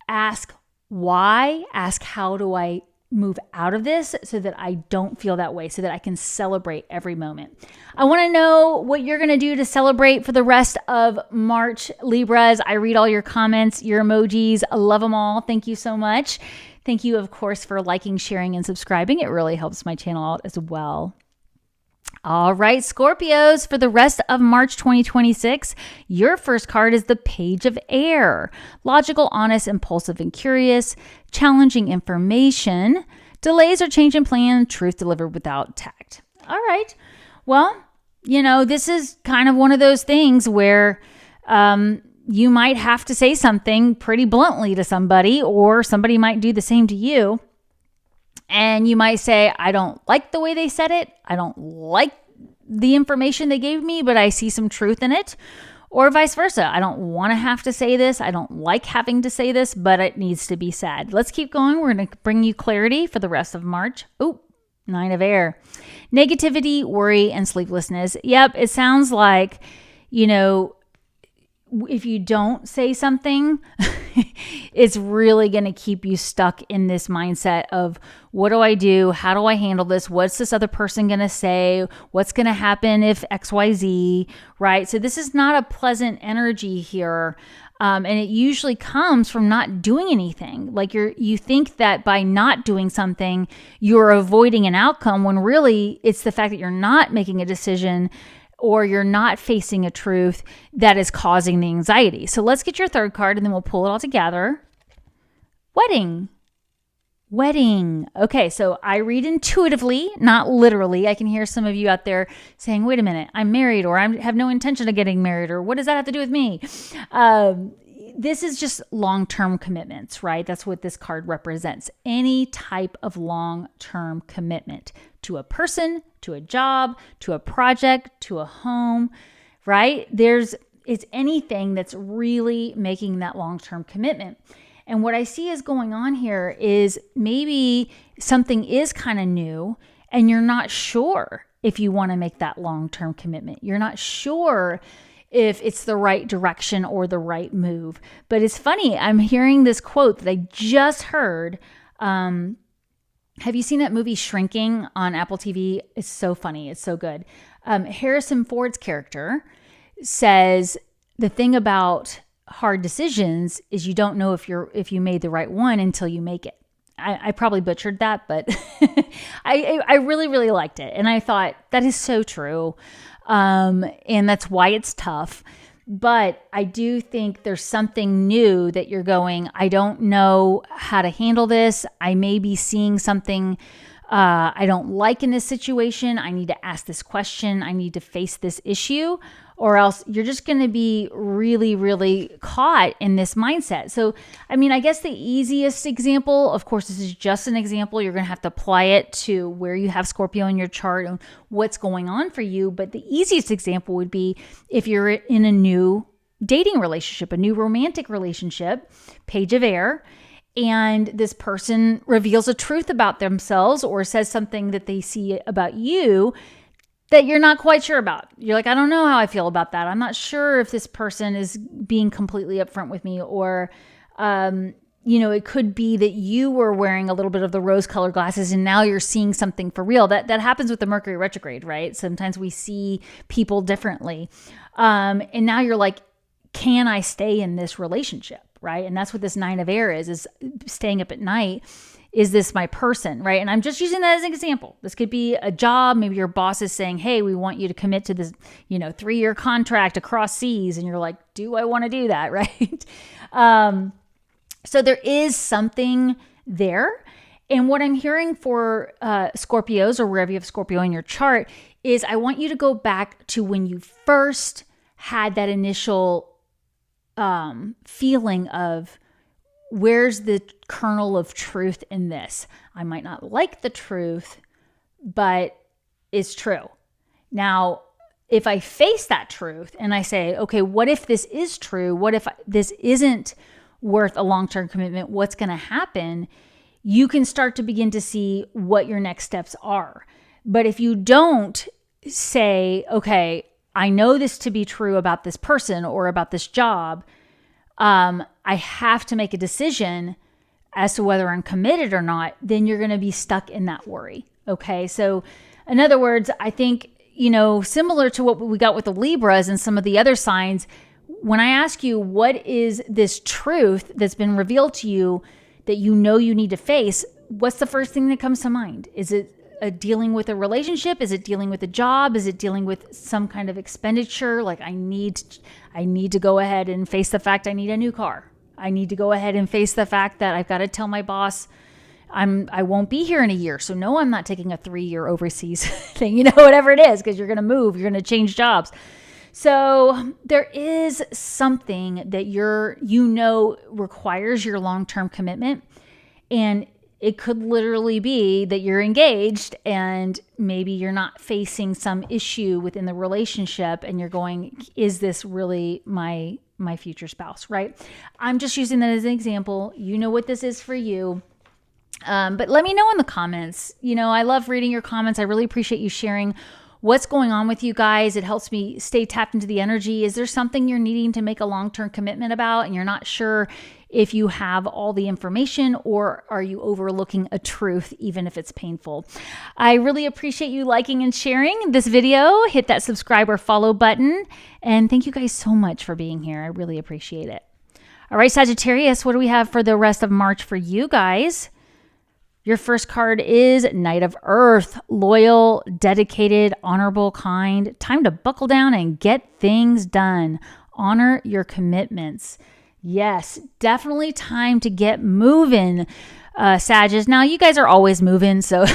ask why. Ask, how do I move out of this so that I don't feel that way, so that I can celebrate every moment. I want to know what you're going to do to celebrate for the rest of March, Libras. I read all your comments, your emojis. I love them all. Thank you so much. Thank you, of course, for liking, sharing, and subscribing. It really helps my channel out as well. All right, Scorpios, for the rest of March 2026, your first card is the Page of Air. Logical, honest, impulsive, and curious. Challenging information. Delays or change in plan. Truth delivered without tact. All right. Well, this is kind of one of those things where you might have to say something pretty bluntly to somebody, or somebody might do the same to you. And you might say, I don't like the way they said it. I don't like the information they gave me, but I see some truth in it. Or vice versa. I don't want to have to say this. I don't like having to say this, but it needs to be said. Let's keep going. We're going to bring you clarity for the rest of March. Oh, 9 of Air. Negativity, worry, and sleeplessness. Yep, it sounds like, if you don't say something, it's really going to keep you stuck in this mindset of, what do I do? How do I handle this? What's this other person going to say? What's going to happen if XYZ, right? So this is not a pleasant energy here. And it usually comes from not doing anything. Like you think that by not doing something, you're avoiding an outcome, when really it's the fact that you're not making a decision, or you're not facing a truth, that is causing the anxiety. So let's get your third card and then we'll pull it all together. Wedding. Okay, so I read intuitively, not literally. I can hear some of you out there saying, wait a minute, I'm married, or I have no intention of getting married, or what does that have to do with me? This is just long-term commitments, right? That's what this card represents. Any type of long-term commitment to a person, to a job, to a project, to a home, right? It's anything that's really making that long-term commitment. And what I see is going on here is maybe something is kind of new and you're not sure if you want to make that long-term commitment. You're not sure if it's the right direction or the right move. But it's funny, I'm hearing this quote that I just heard. Have you seen that movie Shrinking on Apple TV? It's so funny. It's so good. Harrison Ford's character says the thing about hard decisions is you don't know if you made the right one until you make it. I probably butchered that, but I really, really liked it. And I thought that is so true. And that's why it's tough. But I do think there's something new that you're going, I don't know how to handle this. I may be seeing something I don't like in this situation. I need to ask this question. I need to face this issue, or else you're just going to be really, really caught in this mindset. So, I guess the easiest example, of course, this is just an example. You're going to have to apply it to where you have Scorpio in your chart and what's going on for you. But the easiest example would be if you're in a new dating relationship, a new romantic relationship, Page of Air, and this person reveals a truth about themselves or says something that they see about you that you're not quite sure about. You're like, I don't know how I feel about that. I'm not sure if this person is being completely upfront with me, or, it could be that you were wearing a little bit of the rose-colored glasses and now you're seeing something for real. That happens with the Mercury retrograde, right? Sometimes we see people differently. And now you're like, can I stay in this relationship, right? And that's what this 9 of Air is staying up at night. Is this my person, right? And I'm just using that as an example. This could be a job. Maybe your boss is saying, hey, we want you to commit to this, 3-year contract across seas. And you're like, do I want to do that, right? So there is something there. And what I'm hearing for Scorpios, or wherever you have Scorpio in your chart, is I want you to go back to when you first had that initial feeling of, where's the kernel of truth in this? I might not like the truth, but it's true. Now, if I face that truth and I say, okay, what if this is true? What if this isn't worth a long-term commitment? What's going to happen? You can start to begin to see what your next steps are. But if you don't say, okay, I know this to be true about this person or about this job, I have to make a decision. as to whether I'm committed or not, then you're going to be stuck in that worry. Okay. So in other words, I think, similar to what we got with the Libras and some of the other signs, when I ask you, what is this truth that's been revealed to you that you need to face? What's the first thing that comes to mind? Is it dealing with a relationship? Is it dealing with a job? Is it dealing with some kind of expenditure? Like I need to go ahead and face the fact I need a new car. I need to go ahead and face the fact that I've got to tell my boss I won't be here in a year. So no, I'm not taking a 3-year overseas thing, whatever it is, because you're going to move, you're going to change jobs. So there is something that requires your long-term commitment. And it could literally be that you're engaged and maybe you're not facing some issue within the relationship and you're going, is this really my future spouse, right? I'm just using that as an example. You know what this is for you. But let me know in the comments. I love reading your comments. I really appreciate you sharing what's going on with you guys. It helps me stay tapped into the energy. Is there something you're needing to make a long-term commitment about and you're not sure if you have all the information, or are you overlooking a truth, even if it's painful? I really appreciate you liking and sharing this video. Hit that subscribe or follow button. And thank you guys so much for being here. I really appreciate it. All right, Sagittarius, what do we have for the rest of March for you guys? Your first card is Knight of Earth, loyal, dedicated, honorable, kind. Time to buckle down and get things done. Honor your commitments. Yes, definitely time to get moving, Sagittarius. Now, you guys are always moving, so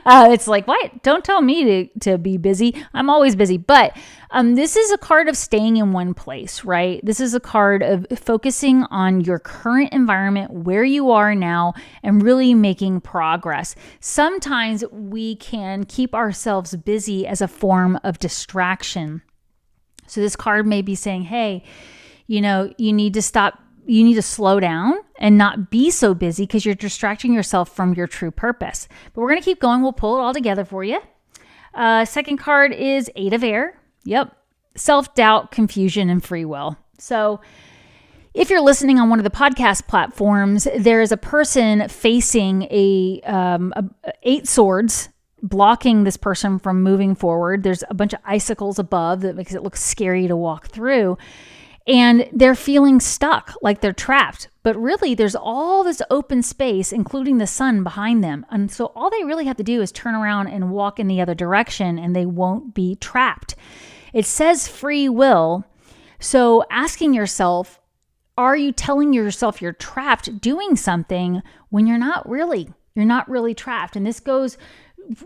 it's like, what? Don't tell me to be busy. I'm always busy. But this is a card of staying in one place, right? This is a card of focusing on your current environment, where you are now, and really making progress. Sometimes we can keep ourselves busy as a form of distraction. So this card may be saying, hey, you need to slow down and not be so busy because you're distracting yourself from your true purpose. But we're going to keep going. We'll pull it all together for you. Second card is 8 of Air. Yep. Self-doubt, confusion, and free will. So if you're listening on one of the podcast platforms, there is a person facing a 8 swords blocking this person from moving forward. There's a bunch of icicles above that makes it look scary to walk through. And they're feeling stuck, like they're trapped. But really, there's all this open space, including the sun behind them. And so all they really have to do is turn around and walk in the other direction, and they won't be trapped. It says free will. So asking yourself, are you telling yourself you're trapped doing something when you're not really trapped? And this goes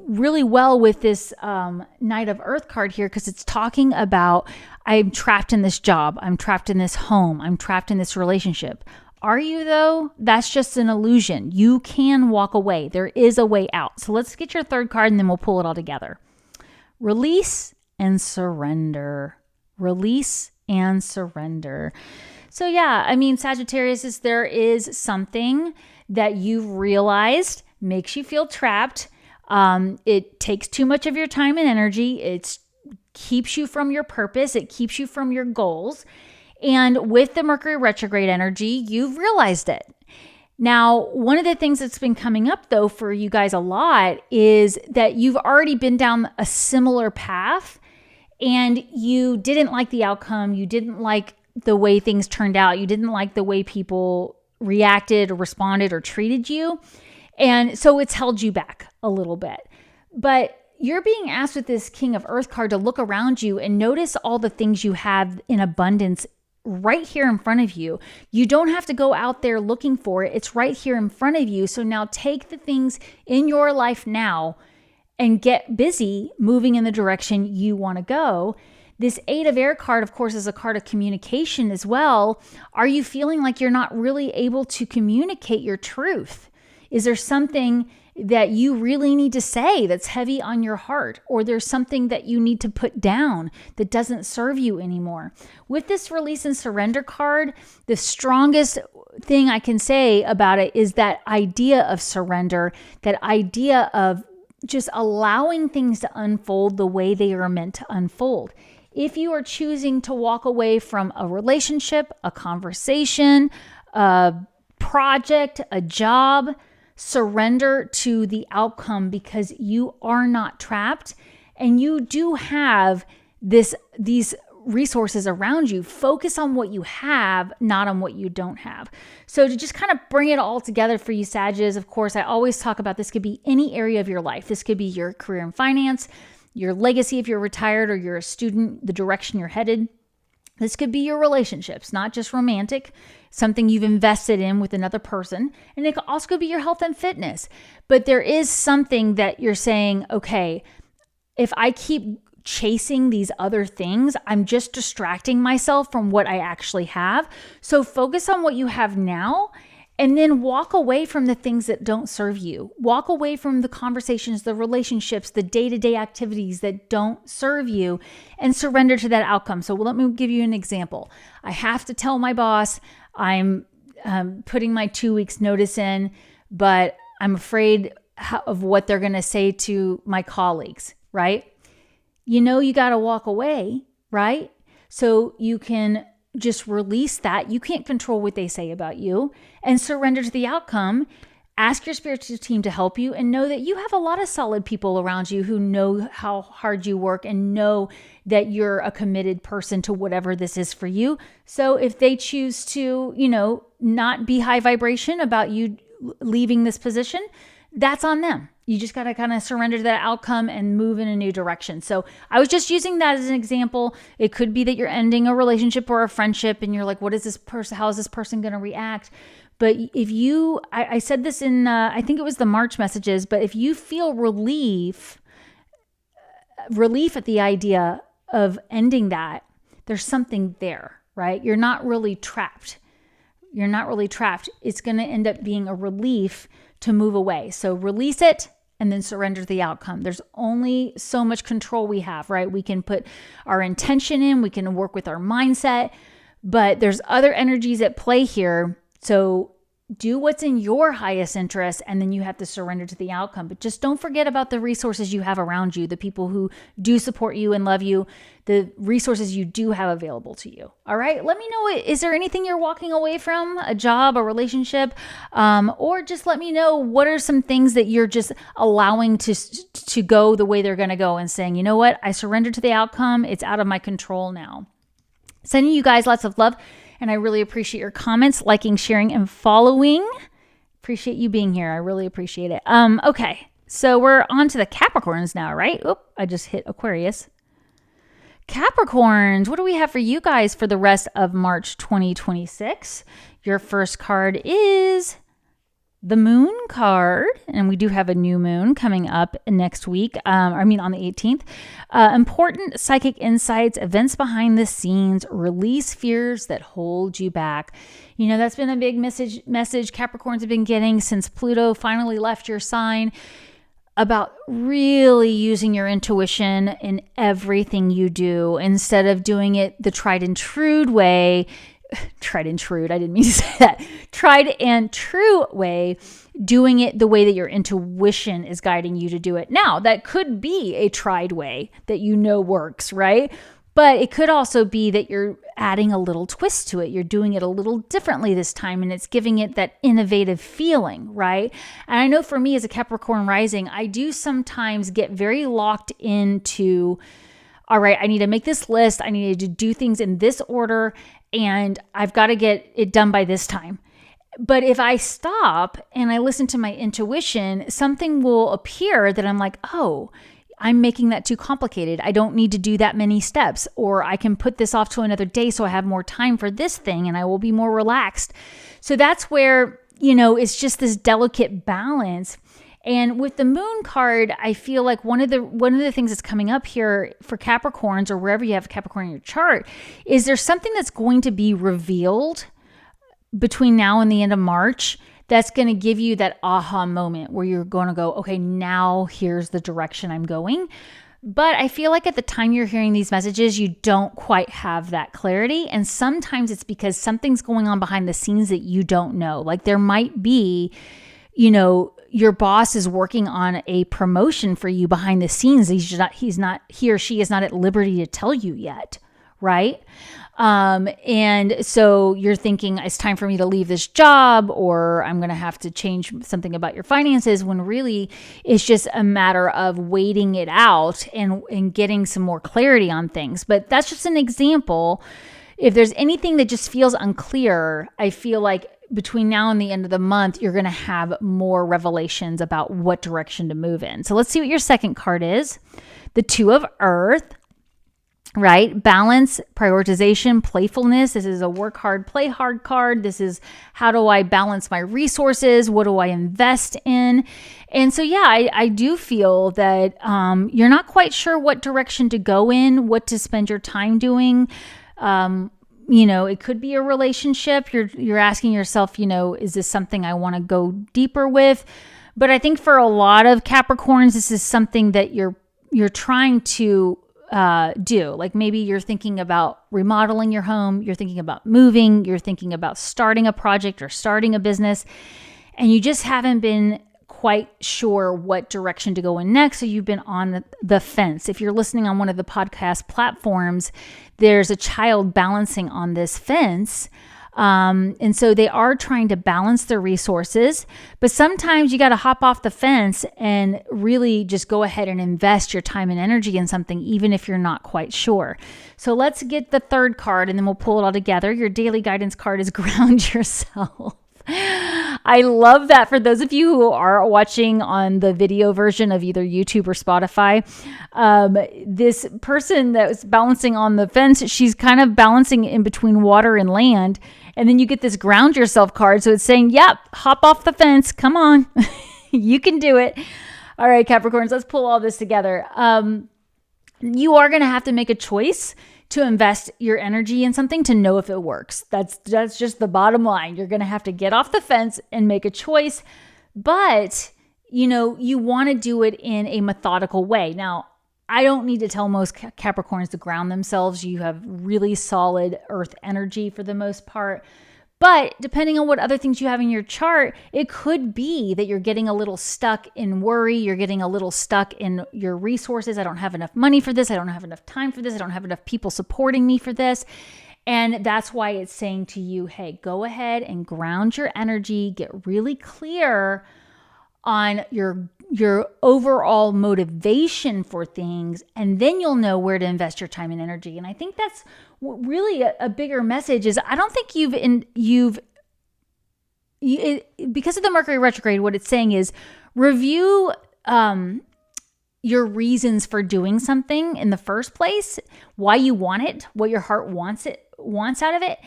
really well with this Knight of Earth card here, because it's talking about, I'm trapped in this job, I'm trapped in this home, I'm trapped in this relationship. Are you though? That's just an illusion. You can walk away. There is a way out. So let's get your third card and then we'll pull it all together. Release and surrender. Release and surrender. So yeah, Sagittarius, there is something that you've realized makes you feel trapped. It takes too much of your time and energy. It keeps you from your purpose. It keeps you from your goals. And with the Mercury retrograde energy, you've realized it. Now, one of the things that's been coming up though for you guys a lot is that you've already been down a similar path and you didn't like the outcome. You didn't like the way things turned out. You didn't like the way people reacted or responded or treated you. And so it's held you back a little bit. But you're being asked with this King of Earth card to look around you and notice all the things you have in abundance right here in front of you. You don't have to go out there looking for it. It's right here in front of you. So now take the things in your life now and get busy moving in the direction you want to go. This 8 of Air card, of course, is a card of communication as well. Are you feeling like you're not really able to communicate your truth? Is there something that you really need to say that's heavy on your heart, or there's something that you need to put down that doesn't serve you anymore? With this release and surrender card, the strongest thing I can say about it is that idea of surrender, that idea of just allowing things to unfold the way they are meant to unfold. If you are choosing to walk away from a relationship, a conversation, a project, a job, surrender to the outcome because you are not trapped and you do have these resources around you. Focus on what you have, not on what you don't have. So to just kind of bring it all together for you, Sagittarius, of course, I always talk about this could be any area of your life. This could be your career and finance, your legacy if you're retired or you're a student, the direction you're headed. This could be your relationships, not just romantic, something you've invested in with another person. And it also could be your health and fitness. But there is something that you're saying, okay, if I keep chasing these other things, I'm just distracting myself from what I actually have. So focus on what you have now and then walk away from the things that don't serve you. Walk away from the conversations, the relationships, the day-to-day activities that don't serve you and surrender to that outcome. So let me give you an example. I have to tell my boss I'm putting my 2 weeks notice in, but I'm afraid of what they're going to say to my colleagues, right? You got to walk away, right? So you can just release that. You can't control what they say about you and surrender to the outcome. Ask your spiritual team to help you and know that you have a lot of solid people around you who know how hard you work and know that you're a committed person to whatever this is for you. So if they choose to, not be high vibration about you leaving this position, that's on them. You just got to kind of surrender to that outcome and move in a new direction. So I was just using that as an example. It could be that you're ending a relationship or a friendship and you're like, what is this person? How is this person going to react? But if I said this in, I think it was the March messages, but if you feel relief at the idea of ending that, there's something there, right? You're not really trapped. It's going to end up being a relief to move away. So release it and then surrender to the outcome. There's only so much control we have, right? We can put our intention in, we can work with our mindset, but there's other energies at play here. So do what's in your highest interest, and then you have to surrender to the outcome. But just don't forget about the resources you have around you, the people who do support you and love you, the resources you do have available to you. All right. Let me know, is there anything you're walking away from, a job, a relationship, or just let me know what are some things that you're just allowing to go the way they're going to go and saying, you know what, I surrendered to the outcome. It's out of my control now. Sending you guys lots of love. And I really appreciate your comments, liking, sharing, and following. Appreciate you being here. I really appreciate it. Okay, so we're on to the Capricorns now, right? Oop, I just hit Aquarius. Capricorns, what do we have for you guys for the rest of March 2026? Your first card is the Moon card, and we do have a new moon coming up next week. On the 18th. Important psychic insights, events behind the scenes, release fears that hold you back. That's been a big message Capricorns have been getting since Pluto finally left your sign, about really using your intuition in everything you do instead of doing it the tried and true way. Tried and true. I didn't mean to say that. Tried and true way, doing it the way that your intuition is guiding you to do it. Now, that could be a tried way that works, right? But it could also be that you're adding a little twist to it. You're doing it a little differently this time, and it's giving it that innovative feeling, right? And I know for me as a Capricorn rising, I do sometimes get very locked into, all right, I need to make this list. I need to do things in this order, and I've got to get it done by this time. But if I stop and I listen to my intuition, something will appear that I'm like, oh, I'm making that too complicated. I don't need to do that many steps, or I can put this off to another day so I have more time for this thing and I will be more relaxed. So that's where, it's just this delicate balance. And with the Moon card, I feel like one of the things that's coming up here for Capricorns, or wherever you have Capricorn in your chart, is there's something that's going to be revealed between now and the end of March that's going to give you that aha moment where you're going to go, okay, now here's the direction I'm going. But I feel like at the time you're hearing these messages, you don't quite have that clarity. And sometimes it's because something's going on behind the scenes that you don't know. Like there might be, your boss is working on a promotion for you behind the scenes. He or she is not at liberty to tell you yet, right? And so you're thinking it's time for me to leave this job, or I'm going to have to change something about your finances, when really it's just a matter of waiting it out and getting some more clarity on things. But that's just an example. If there's anything that just feels unclear, I feel like between now and the end of the month, you're going to have more revelations about what direction to move in. So let's see what your second card is. The Two of Earth, right? Balance, prioritization, playfulness. This is a work hard, play hard card. This is how do I balance my resources? What do I invest in? And so, yeah, I do feel that you're not quite sure what direction to go in, what to spend your time doing. It could be a relationship. You're asking yourself, is this something I want to go deeper with? But I think for a lot of Capricorns, this is something that you're trying to do. Like maybe you're thinking about remodeling your home, you're thinking about moving, you're thinking about starting a project or starting a business, and you just haven't been quite sure what direction to go in next. So you've been on the fence. If you're listening on one of the podcast platforms, there's a child balancing on this fence. And so they are trying to balance their resources, but sometimes you got to hop off the fence and really just go ahead and invest your time and energy in something, even if you're not quite sure. So let's get the third card and then we'll pull it all together. Your daily guidance card is ground yourself. I love that. For those of you who are watching on the video version of either YouTube or Spotify, this person that was balancing on the fence, she's kind of balancing in between water and land. And then you get this ground yourself card. So it's saying, yep, hop off the fence. Come on. You can do it. All right, Capricorns, let's pull all this together. You are going to have to make a choice to invest your energy in something to know if it works. That's just the bottom line. You're going to have to get off the fence and make a choice, but you want to do it in a methodical way. Now, I don't need to tell most Capricorns to ground themselves. You have really solid earth energy for the most part. But depending on what other things you have in your chart, it could be that you're getting a little stuck in worry. You're getting a little stuck in your resources. I don't have enough money for this. I don't have enough time for this. I don't have enough people supporting me for this. And that's why it's saying to you, hey, go ahead and ground your energy, get really clear on your overall motivation for things, and then you'll know where to invest your time and energy. And I think that's really a bigger message is I don't think because of the Mercury retrograde, what it's saying is review your reasons for doing something in the first place, why you want it, what your heart wants out of it,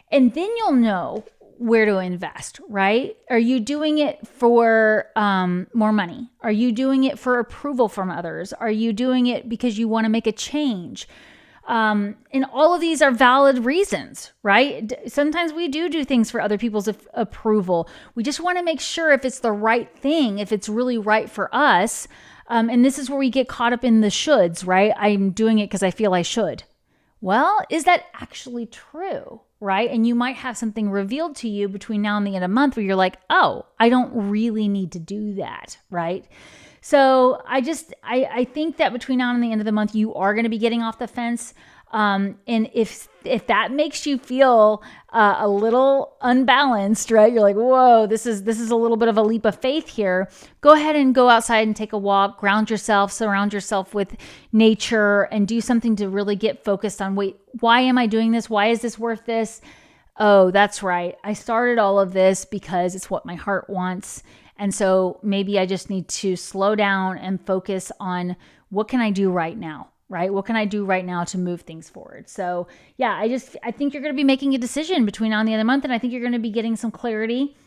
and then you'll know where to invest, right? Are you doing it for more money? Are you doing it for approval from others? Are you doing it because you want to make a change? And all of these are valid reasons, right? Sometimes we do things for other people's approval. We just want to make sure if it's the right thing, if it's really right for us. And this is where we get caught up in the shoulds, right? I'm doing it because I feel I should. Well, is that actually true? Right? And you might have something revealed to you between now and the end of the month where you're like, oh, I don't really need to do that. Right? So I think that between now and the end of the month, you are going to be getting off the fence. And if that makes you feel a little unbalanced, right? You're like, whoa, this is a little bit of a leap of faith here. Go ahead and go outside and take a walk, ground yourself, surround yourself with nature, and do something to really get focused on, wait, why am I doing this? Why is this worth this? Oh, that's right. I started all of this because it's what my heart wants. And so maybe I just need to slow down and focus on what can I do right now? Right? What can I do right now to move things forward? So yeah, I think you're going to be making a decision between now and the end of the month, and I think you're going to be getting some clarity.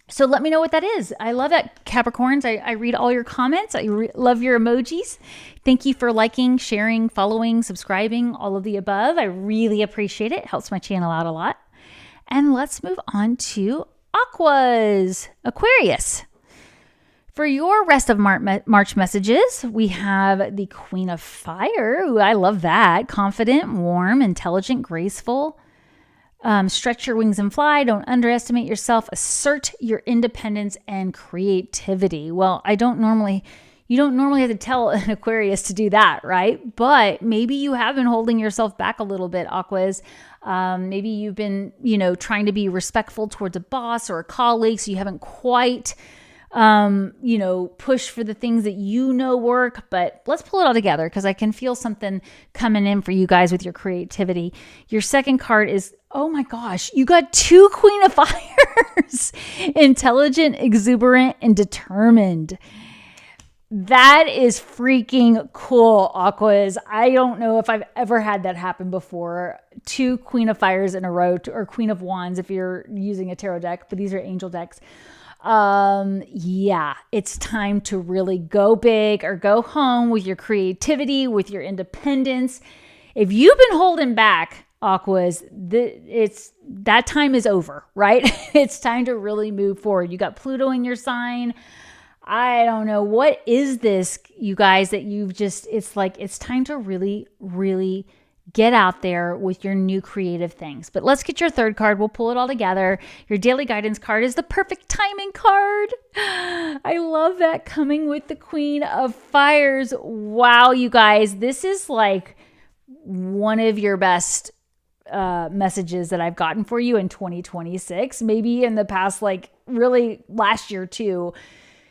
So let me know what that is. I love that, Capricorns. I read all your comments. I love your emojis. Thank you for liking, sharing, following, subscribing, all of the above. I really appreciate it. It helps my channel out a lot. And let's move on to Aquarius. For your rest of March messages, we have the Queen of Fire. Ooh, I love that. Confident, warm, intelligent, graceful. Stretch your wings and fly. Don't underestimate yourself. Assert your independence and creativity. Well, I don't normally You don't normally have to tell an Aquarius to do that, right? But maybe you have been holding yourself back a little bit, Aquas. Maybe you've been, trying to be respectful towards a boss or a colleague, so you haven't quite, push for the things that work. But let's pull it all together because I can feel something coming in for you guys with your creativity. Your second card is, oh my gosh, you got 2 Queen of Fires. Intelligent, exuberant, and determined. That is freaking cool, Aquas. I don't know if I've ever had that happen before. 2 Queen of Fires in a row, or Queen of Wands if you're using a tarot deck, but these are angel decks. It's time to really go big or go home with your creativity, with your independence. If you've been holding back, Aquas, that time is over, right? It's time to really move forward. You got Pluto in your sign. I don't know. What is this, you guys, that it's time to really, really get out there with your new creative things. But let's get your third card. We'll pull it all together. Your daily guidance card is the perfect timing card. I love that, coming with the Queen of Fires. Wow, you guys, this is like one of your best messages that I've gotten for you in 2026, maybe in the past, like really last year too.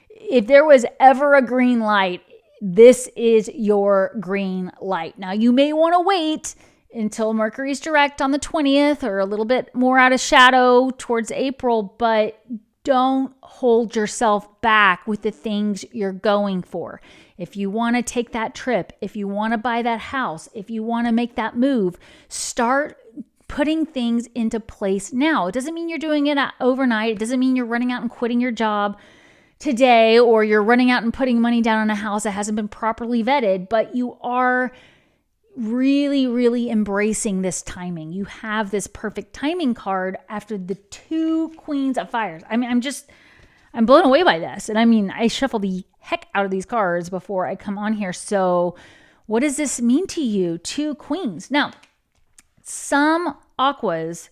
If there was ever a green light, this is your green light. Now, you may want to wait until Mercury's direct on the 20th or a little bit more out of shadow towards April, but don't hold yourself back with the things you're going for. If you want to take that trip, if you want to buy that house, if you want to make that move, start putting things into place now. It doesn't mean you're doing it overnight. It doesn't mean you're running out and quitting your job today, or you're running out and putting money down on a house that hasn't been properly vetted, but you are really, really embracing this timing. You have this perfect timing card after the 2 Queens of Fires. I mean, I'm blown away by this. And I mean, I shuffle the heck out of these cards before I come on here. So what does this mean to you? 2 Queens. Now, some Aquas,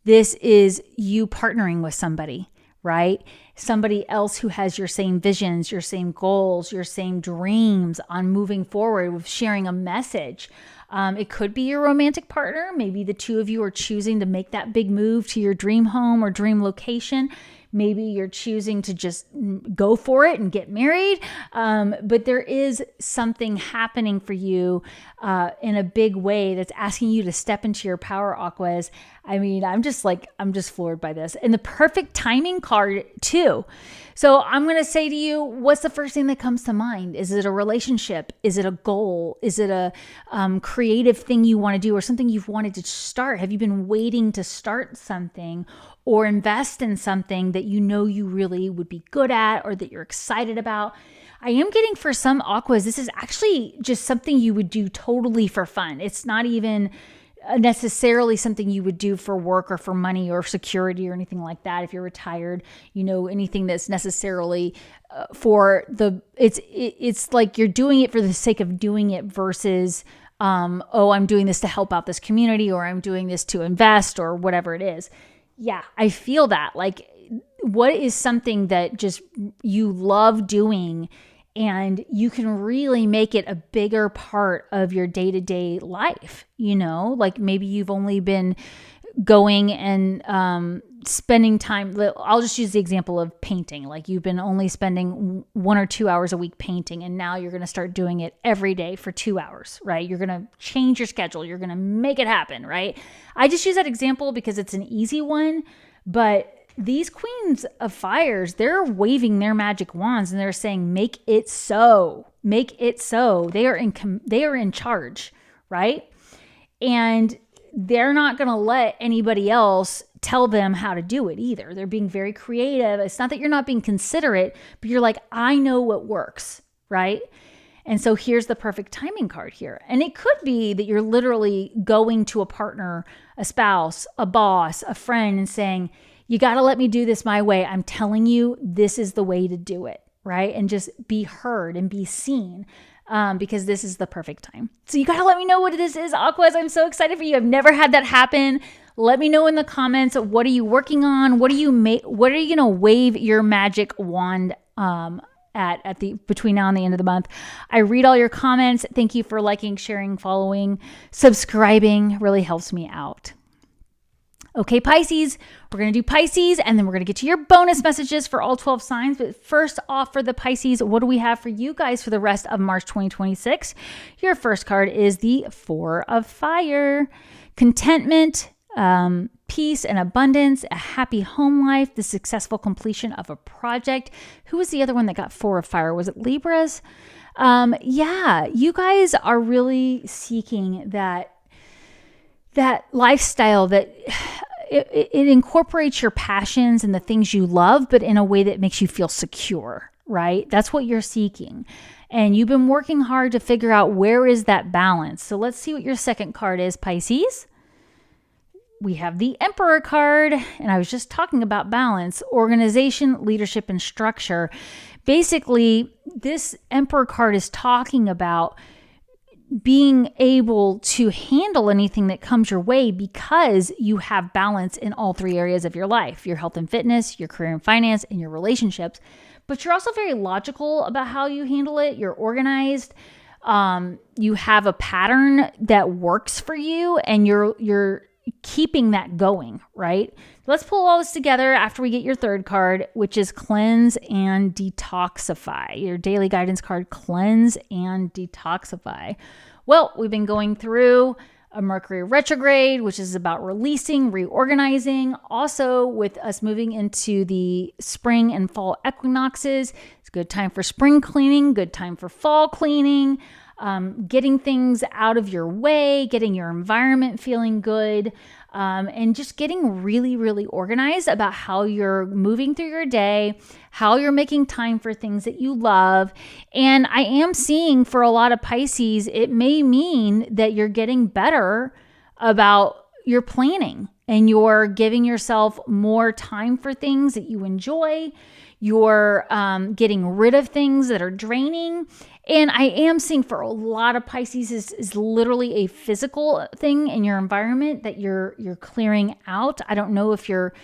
this is you partnering with somebody, right? Somebody else who has your same visions, your same goals, your same dreams on moving forward with sharing a message. It could be your romantic partner. Maybe the 2 of you are choosing to make that big move to your dream home or dream location. Maybe you're choosing to just go for it and get married. But there is something happening for you in a big way that's asking you to step into your power, Aquas. I mean, I'm just floored by this. And the perfect timing card too. So I'm going to say to you, what's the first thing that comes to mind? Is it a relationship? Is it a goal? Is it a creative thing you want to do, or something you've wanted to start? Have you been waiting to start something or invest in something that you really would be good at, or that you're excited about? I am getting, for some Aquas, this is actually just something you would do totally for fun. It's not even necessarily something you would do for work or for money or security or anything like that. If you're retired, anything that's necessarily it's like you're doing it for the sake of doing it versus, I'm doing this to help out this community, or I'm doing this to invest, or whatever it is. Yeah, I feel that. Like, what is something that just you love doing and you can really make it a bigger part of your day-to-day life? Like maybe you've only been going and spending time. I'll just use the example of painting. Like you've been only spending 1 or 2 hours a week painting, and now you're going to start doing it every day for 2 hours, right? You're going to change your schedule. You're going to make it happen, right? I just use that example because it's an easy one, but these Queens of Fires, they're waving their magic wands and they're saying, make it so. Make it so. They are in charge, right? And they're not going to let anybody else tell them how to do it either. They're being very creative. It's not that you're not being considerate, but you're like, I know what works, right? And so here's the perfect timing card here. And it could be that you're literally going to a partner, a spouse, a boss, a friend, and saying, you got to let me do this my way. I'm telling you, this is the way to do it, right? And just be heard and be seen, because this is the perfect time. So you got to let me know what this is, Aquas. I'm so excited for you. I've never had that happen. Let me know in the comments. What are you working on? What are you going to wave your magic wand at the between now and the end of the month. I read all your comments. Thank you for liking, sharing, following, subscribing. Really helps me out. Okay, Pisces, we're going to do Pisces, and then we're going to get to your bonus messages for all 12 signs. But first off, for the Pisces, what do we have for you guys for the rest of March 2026? Your first card is the Four of Fire. Contentment, peace and abundance, a happy home life, the successful completion of a project. Who was the other one that got Four of Fire? Was it Libras? Yeah, you guys are really seeking that lifestyle that it incorporates your passions and the things you love, but in a way that makes you feel secure, right? That's what you're seeking. And you've been working hard to figure out where is that balance. So let's see what your second card is, Pisces. We have the Emperor card, and I was just talking about balance, organization, leadership, and structure. Basically, this Emperor card is talking about being able to handle anything that comes your way because you have balance in all three areas of your life: your health and fitness, your career and finance, and your relationships. But you're also very logical about how you handle it. You're organized. You have a pattern that works for you, and you're keeping that going, right? Let's pull all this together after we get your third card, which is Cleanse and Detoxify. Your daily guidance card, Cleanse and Detoxify. Well, we've been going through a Mercury retrograde, which is about releasing, reorganizing. Also, with us moving into the spring and fall equinoxes, it's a good time for spring cleaning, good time for fall cleaning. Getting things out of your way, getting your environment feeling good, and just getting really, really organized about how you're moving through your day, how you're making time for things that you love. And I am seeing for a lot of Pisces, it may mean that you're getting better about your planning and you're giving yourself more time for things that you enjoy. You're getting rid of things that are draining. And I am seeing for a lot of Pisces is literally a physical thing in your environment that you're clearing out. I don't know if you're,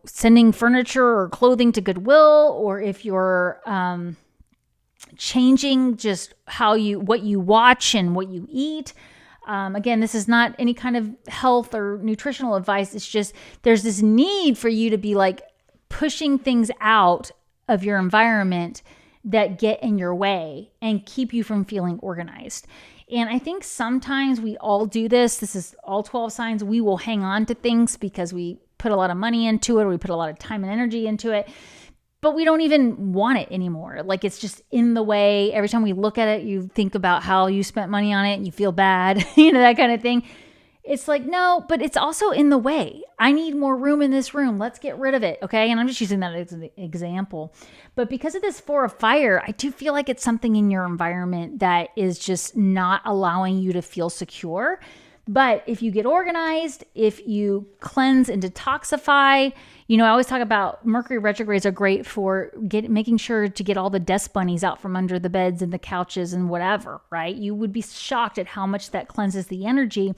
sending furniture or clothing to Goodwill, or if you're changing just what you watch and what you eat. Again, this is not any kind of health or nutritional advice. It's just there's this need for you to be like pushing things out of your environment that get in your way and keep you from feeling organized. And I think sometimes we all do this. This is all 12 signs. We will hang on to things because we put a lot of money into it, or we put a lot of time and energy into it, but we don't even want it anymore. Like, it's just in the way. Every time we look at it, you think about how you spent money on it and you feel bad, that kind of thing. It's like, no, but it's also in the way. I need more room in this room. Let's get rid of it. Okay. And I'm just using that as an example. But because of this Four of Fire, I do feel like it's something in your environment that is just not allowing you to feel secure. But if you get organized, if you cleanse and detoxify, I always talk about Mercury retrogrades are great for making sure to get all the dust bunnies out from under the beds and the couches and whatever, right? You would be shocked at how much that cleanses the energy.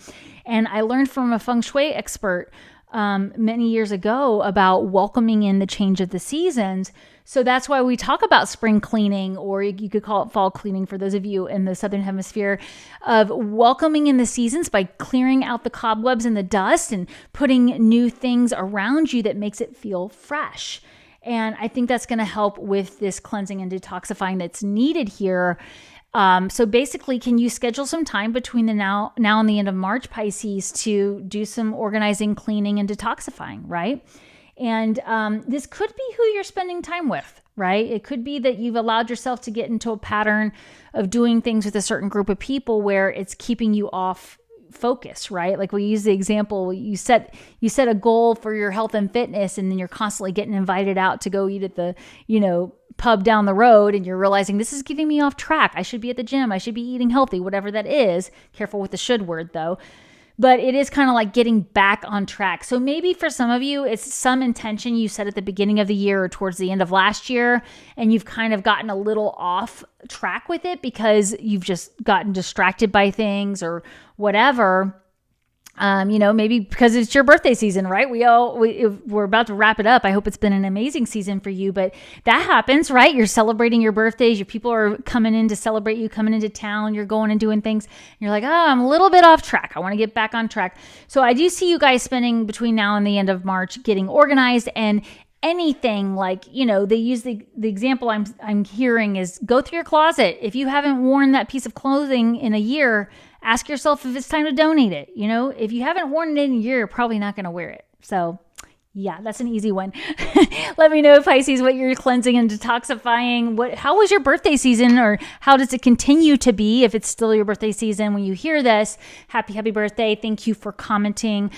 And I learned from a feng shui expert many years ago about welcoming in the change of the seasons. So that's why we talk about spring cleaning, or you could call it fall cleaning for those of you in the Southern Hemisphere, of welcoming in the seasons by clearing out the cobwebs and the dust and putting new things around you that makes it feel fresh. And I think that's going to help with this cleansing and detoxifying that's needed here. So basically, can you schedule some time between the now and the end of March, Pisces, to do some organizing, cleaning, and detoxifying, right? And this could be who you're spending time with, right? It could be that you've allowed yourself to get into a pattern of doing things with a certain group of people where it's keeping you off focus, right? Like we use the example, you set a goal for your health and fitness, and then you're constantly getting invited out to go eat at the, pub down the road, and you're realizing this is getting me off track. I should be at the gym. I should be eating healthy, whatever that is. Careful with the should word though. But it is kind of like getting back on track. So maybe for some of you, it's some intention you set at the beginning of the year or towards the end of last year, and you've kind of gotten a little off track with it because you've just gotten distracted by things or whatever. Maybe because it's your birthday season, right? We're about to wrap it up. I hope it's been an amazing season for you, but that happens, right? You're celebrating your birthdays. Your people are coming in to celebrate you, coming into town. You're going and doing things. And you're like, I'm a little bit off track. I want to get back on track. So I do see you guys spending between now and the end of March getting organized, and anything like, they use the example I'm hearing is go through your closet. If you haven't worn that piece of clothing in a year, ask yourself if it's time to donate it. If you haven't worn it in a year, you're probably not going to wear it. So yeah, that's an easy one. Let me know, Pisces, what you're cleansing and detoxifying. How was your birthday season, or how does it continue to be if it's still your birthday season when you hear this? Happy birthday. Thank you for commenting.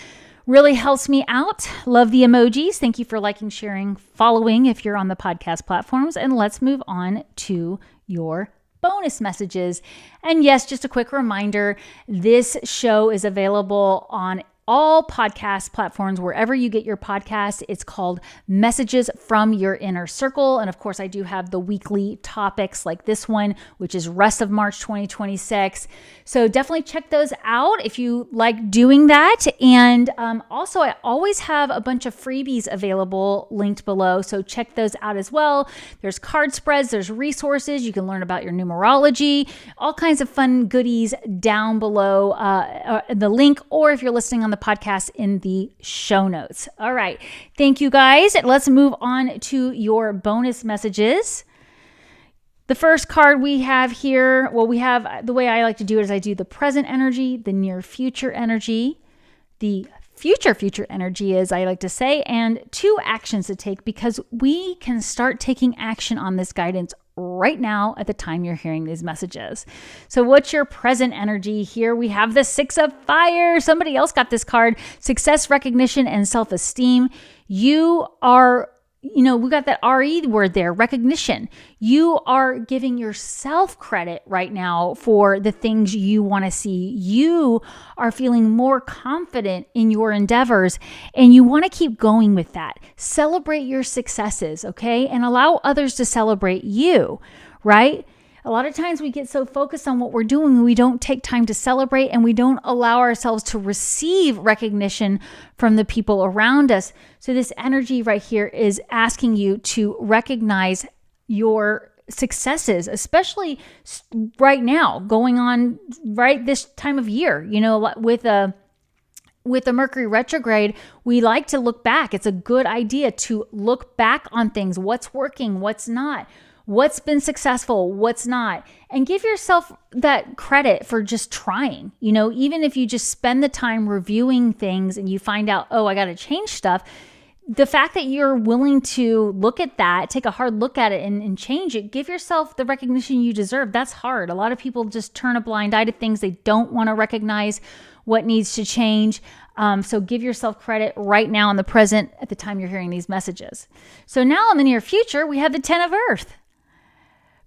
Really helps me out. Love the emojis. Thank you for liking, sharing, following if you're on the podcast platforms. And let's move on to your bonus messages. And yes, just a quick reminder, this show is available on all podcast platforms, wherever you get your podcasts. It's called Messages from Your Inner Circle. And of course, I do have the weekly topics like this one, which is rest of March 2026. So definitely check those out if you like doing that. And also, I always have a bunch of freebies available linked below. So check those out as well. There's card spreads, there's resources. You can learn about your numerology, all kinds of fun goodies down below the link, or if you're listening on the podcast, in the show notes. All right. Thank you, guys. Let's move on to your bonus messages. The first card we have here, the way I like to do it is I do the present energy, the near future energy, the future energy, as I like to say, and 2 actions to take, because we can start taking action on this guidance right now at the time you're hearing these messages. So what's your present energy here? We have the 6 of Fire. Somebody else got this card. Success, recognition, and self-esteem. You are, we got that RE word there, recognition. You are giving yourself credit right now for the things you want to see. You are feeling more confident in your endeavors, and you want to keep going with that. Celebrate your successes, okay? And allow others to celebrate you, right? A lot of times we get so focused on what we're doing, we don't take time to celebrate, and we don't allow ourselves to receive recognition from the people around us. So this energy right here is asking you to recognize your successes, especially right now, going on right this time of year. With the Mercury retrograde, we like to look back. It's a good idea to look back on things. What's working, what's not. What's been successful, what's not, and give yourself that credit for just trying. Even if you just spend the time reviewing things and you find out, I got to change stuff, the fact that you're willing to look at that, take a hard look at it and change it, give yourself the recognition you deserve. That's hard. A lot of people just turn a blind eye to things. They don't want to recognize what needs to change. So give yourself credit right now in the present at the time you're hearing these messages. So now in the near future, we have the 10 of Earth.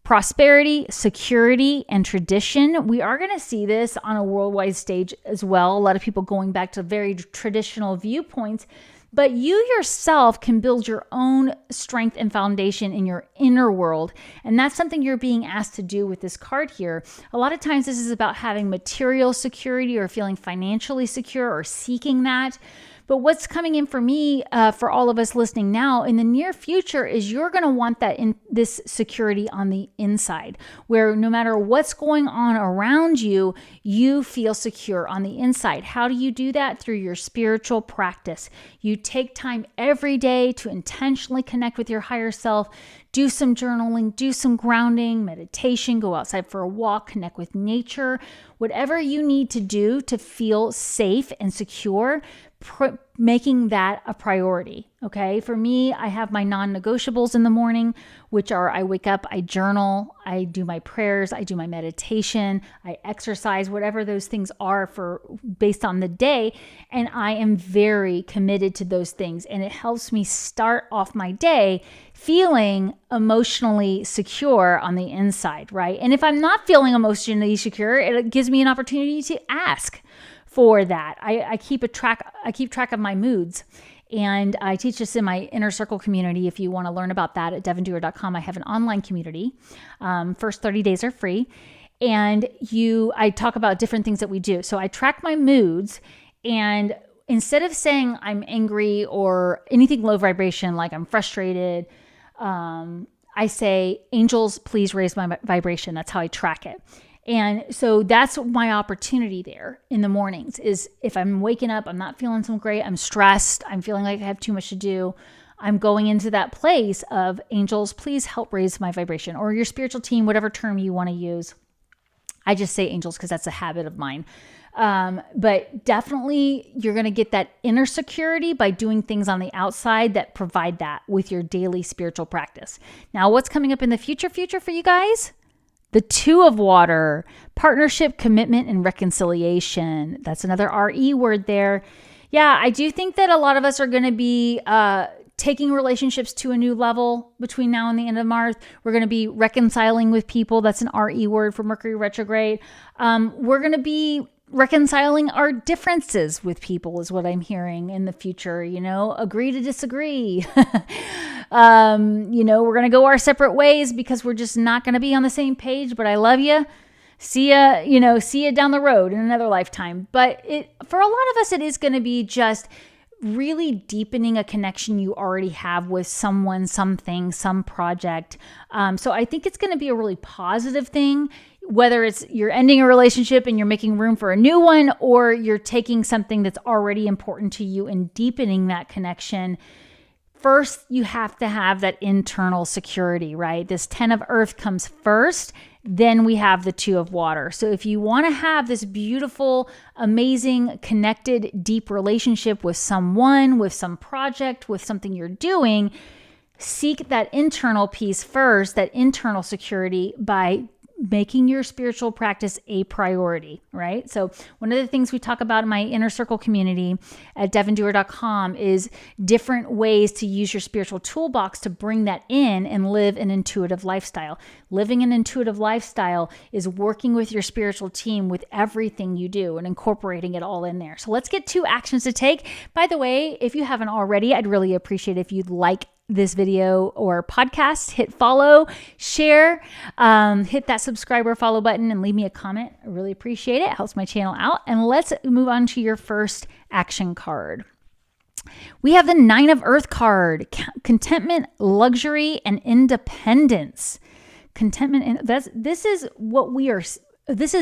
Prosperity, security, and tradition. We are going to see this on a worldwide stage as well. A lot of people going back to very traditional viewpoints, but you yourself can build your own strength and foundation in your inner world. And that's something you're being asked to do with this card here. A lot of times this is about having material security or feeling financially secure or seeking that. But what's coming in for me, for all of us listening now, in the near future is you're going to want this security on the inside, where no matter what's going on around you, you feel secure on the inside. How do you do that? Through your spiritual practice. You take time every day to intentionally connect with your higher self. Do some journaling, do some grounding, meditation, go outside for a walk, connect with nature. Whatever you need to do to feel safe and secure, making that a priority, okay? For me, I have my non-negotiables in the morning, which are I wake up, I journal, I do my prayers, I do my meditation, I exercise, whatever those things are based on the day, and I am very committed to those things, and it helps me start off my day feeling emotionally secure on the inside, right? And if I'm not feeling emotionally secure, it gives me an opportunity to ask for that. I keep track of my moods, and I teach this in my Inner Circle community. If you want to learn about that at devondoer.com, I have an online community. First 30 days are free, and I talk about different things that we do. So I track my moods, And instead of saying I'm angry or anything low vibration, like I'm frustrated, I say, angels, please raise my vibration. That's how I track it. And so that's my opportunity there in the mornings is if I'm waking up, I'm not feeling so great, I'm stressed, I'm feeling like I have too much to do, I'm going into that place of angels, please help raise my vibration, or your spiritual team, whatever term you want to use. I just say angels because that's a habit of mine. But definitely you're going to get that inner security by doing things on the outside that provide that with your daily spiritual practice. Now, what's coming up in the future for you guys? The Two of Water, partnership, commitment, and reconciliation. That's another RE word there. Yeah, I do think that a lot of us are going to be taking relationships to a new level between now and the end of March. We're going to be reconciling with people. That's an RE word for Mercury retrograde. We're going to be reconciling our differences with people is what I'm hearing in the future, agree to disagree. We're going to go our separate ways because we're just not going to be on the same page, but I love you. See ya down the road in another lifetime. But for a lot of us, it is going to be just really deepening a connection you already have with someone, something, some project. So I think it's going to be a really positive thing, whether it's you're ending a relationship and you're making room for a new one, or you're taking something that's already important to you and deepening that connection. First, you have to have that internal security, right? This 10 of Earth comes first. Then we have the 2 of Water. So if you want to have this beautiful, amazing, connected, deep relationship with someone, with some project, with something you're doing, seek that internal peace first, that internal security by making your spiritual practice a priority, right? So one of the things we talk about in my inner circle community at devindoer.com is different ways to use your spiritual toolbox to bring that in and live an intuitive lifestyle. Living an intuitive lifestyle is working with your spiritual team with everything you do and incorporating it all in there. So let's get 2 actions to take. By the way, if you haven't already, I'd really appreciate if you'd like this video or podcast, hit follow, share, hit that subscribe or follow button and leave me a comment. I really appreciate it. It helps my channel out. And let's move on to your first action card. We have the 9 of Earth card, contentment, luxury, and independence. Contentment, and this is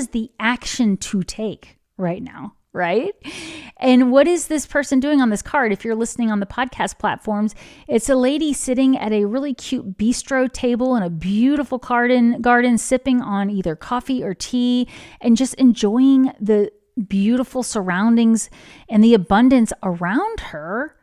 the action to take right now. Right? And what is this person doing on this card? If you're listening on the podcast platforms, it's a lady sitting at a really cute bistro table in a beautiful garden, sipping on either coffee or tea and just enjoying the beautiful surroundings and the abundance around her.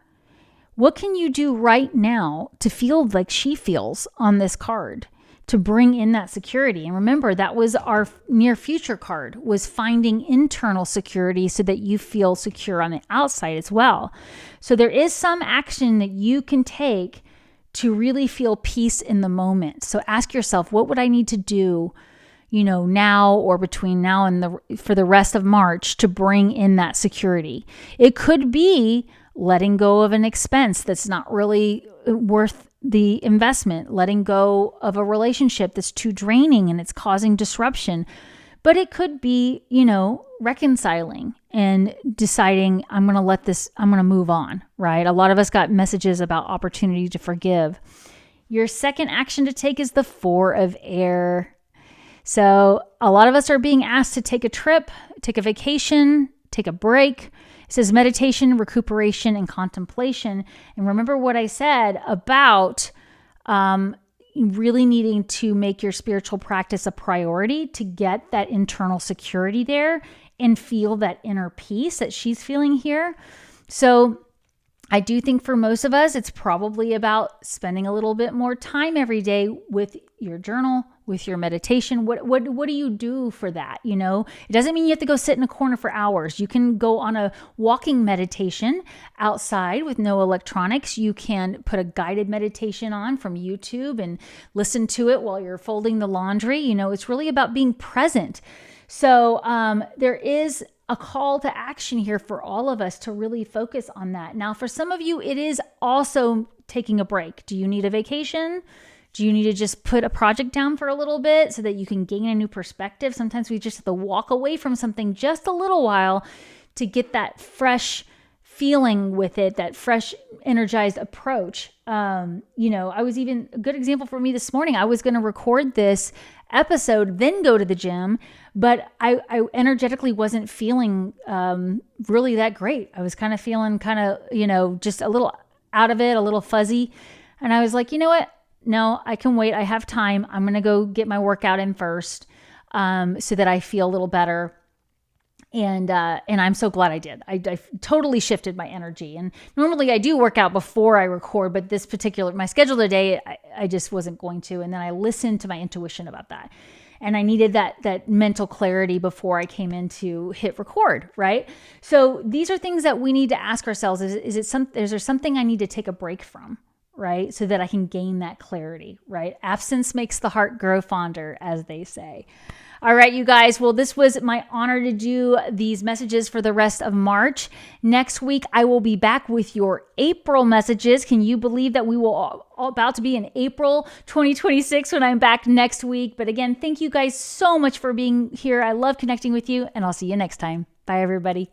What can you do right now to feel like she feels on this card? To bring in that security. And remember, that was our near future card, was finding internal security so that you feel secure on the outside as well. So there is some action that you can take to really feel peace in the moment. So ask yourself, what would I need to do, now or between now and for the rest of March to bring in that security? It could be letting go of an expense that's not really worth the investment, letting go of a relationship that's too draining and it's causing disruption. But it could be, reconciling and deciding I'm going to move on, right? A lot of us got messages about opportunity to forgive. Your second action to take is the 4 of Air. So a lot of us are being asked to take a trip, take a vacation, take a break. It says meditation, recuperation, and contemplation. And remember what I said about really needing to make your spiritual practice a priority to get that internal security there and feel that inner peace that she's feeling here. So I do think for most of us, it's probably about spending a little bit more time every day with your journal, with your meditation. What do you do for that? It doesn't mean you have to go sit in a corner for hours. You can go on a walking meditation outside with no electronics. You can put a guided meditation on from YouTube and listen to it while you're folding the laundry. It's really about being present. So there is a call to action here for all of us to really focus on that. Now, for some of you, it is also taking a break. Do you need a vacation? Do you need to just put a project down for a little bit so that you can gain a new perspective? Sometimes we just have to walk away from something just a little while to get that fresh feeling with it, that fresh energized approach. I was even a good example for me this morning. I was going to record this episode, then go to the gym, but I energetically wasn't feeling really that great. I was kind of feeling just a little out of it, a little fuzzy. And I was like, you know what? No, I can wait. I have time. I'm going to go get my workout in first so that I feel a little better. And I'm so glad I did. I totally shifted my energy. And normally I do work out before I record, but my schedule today, I just wasn't going to. And then I listened to my intuition about that. And I needed that mental clarity before I came in to hit record, right? So these are things that we need to ask ourselves. Is there something I need to take a break from, right? So that I can gain that clarity, right? Absence makes the heart grow fonder, as they say. All right, you guys. Well, this was my honor to do these messages for the rest of March. Next week, I will be back with your April messages. Can you believe that we will all about to be in April 2026 when I'm back next week? But again, thank you guys so much for being here. I love connecting with you, and I'll see you next time. Bye, everybody.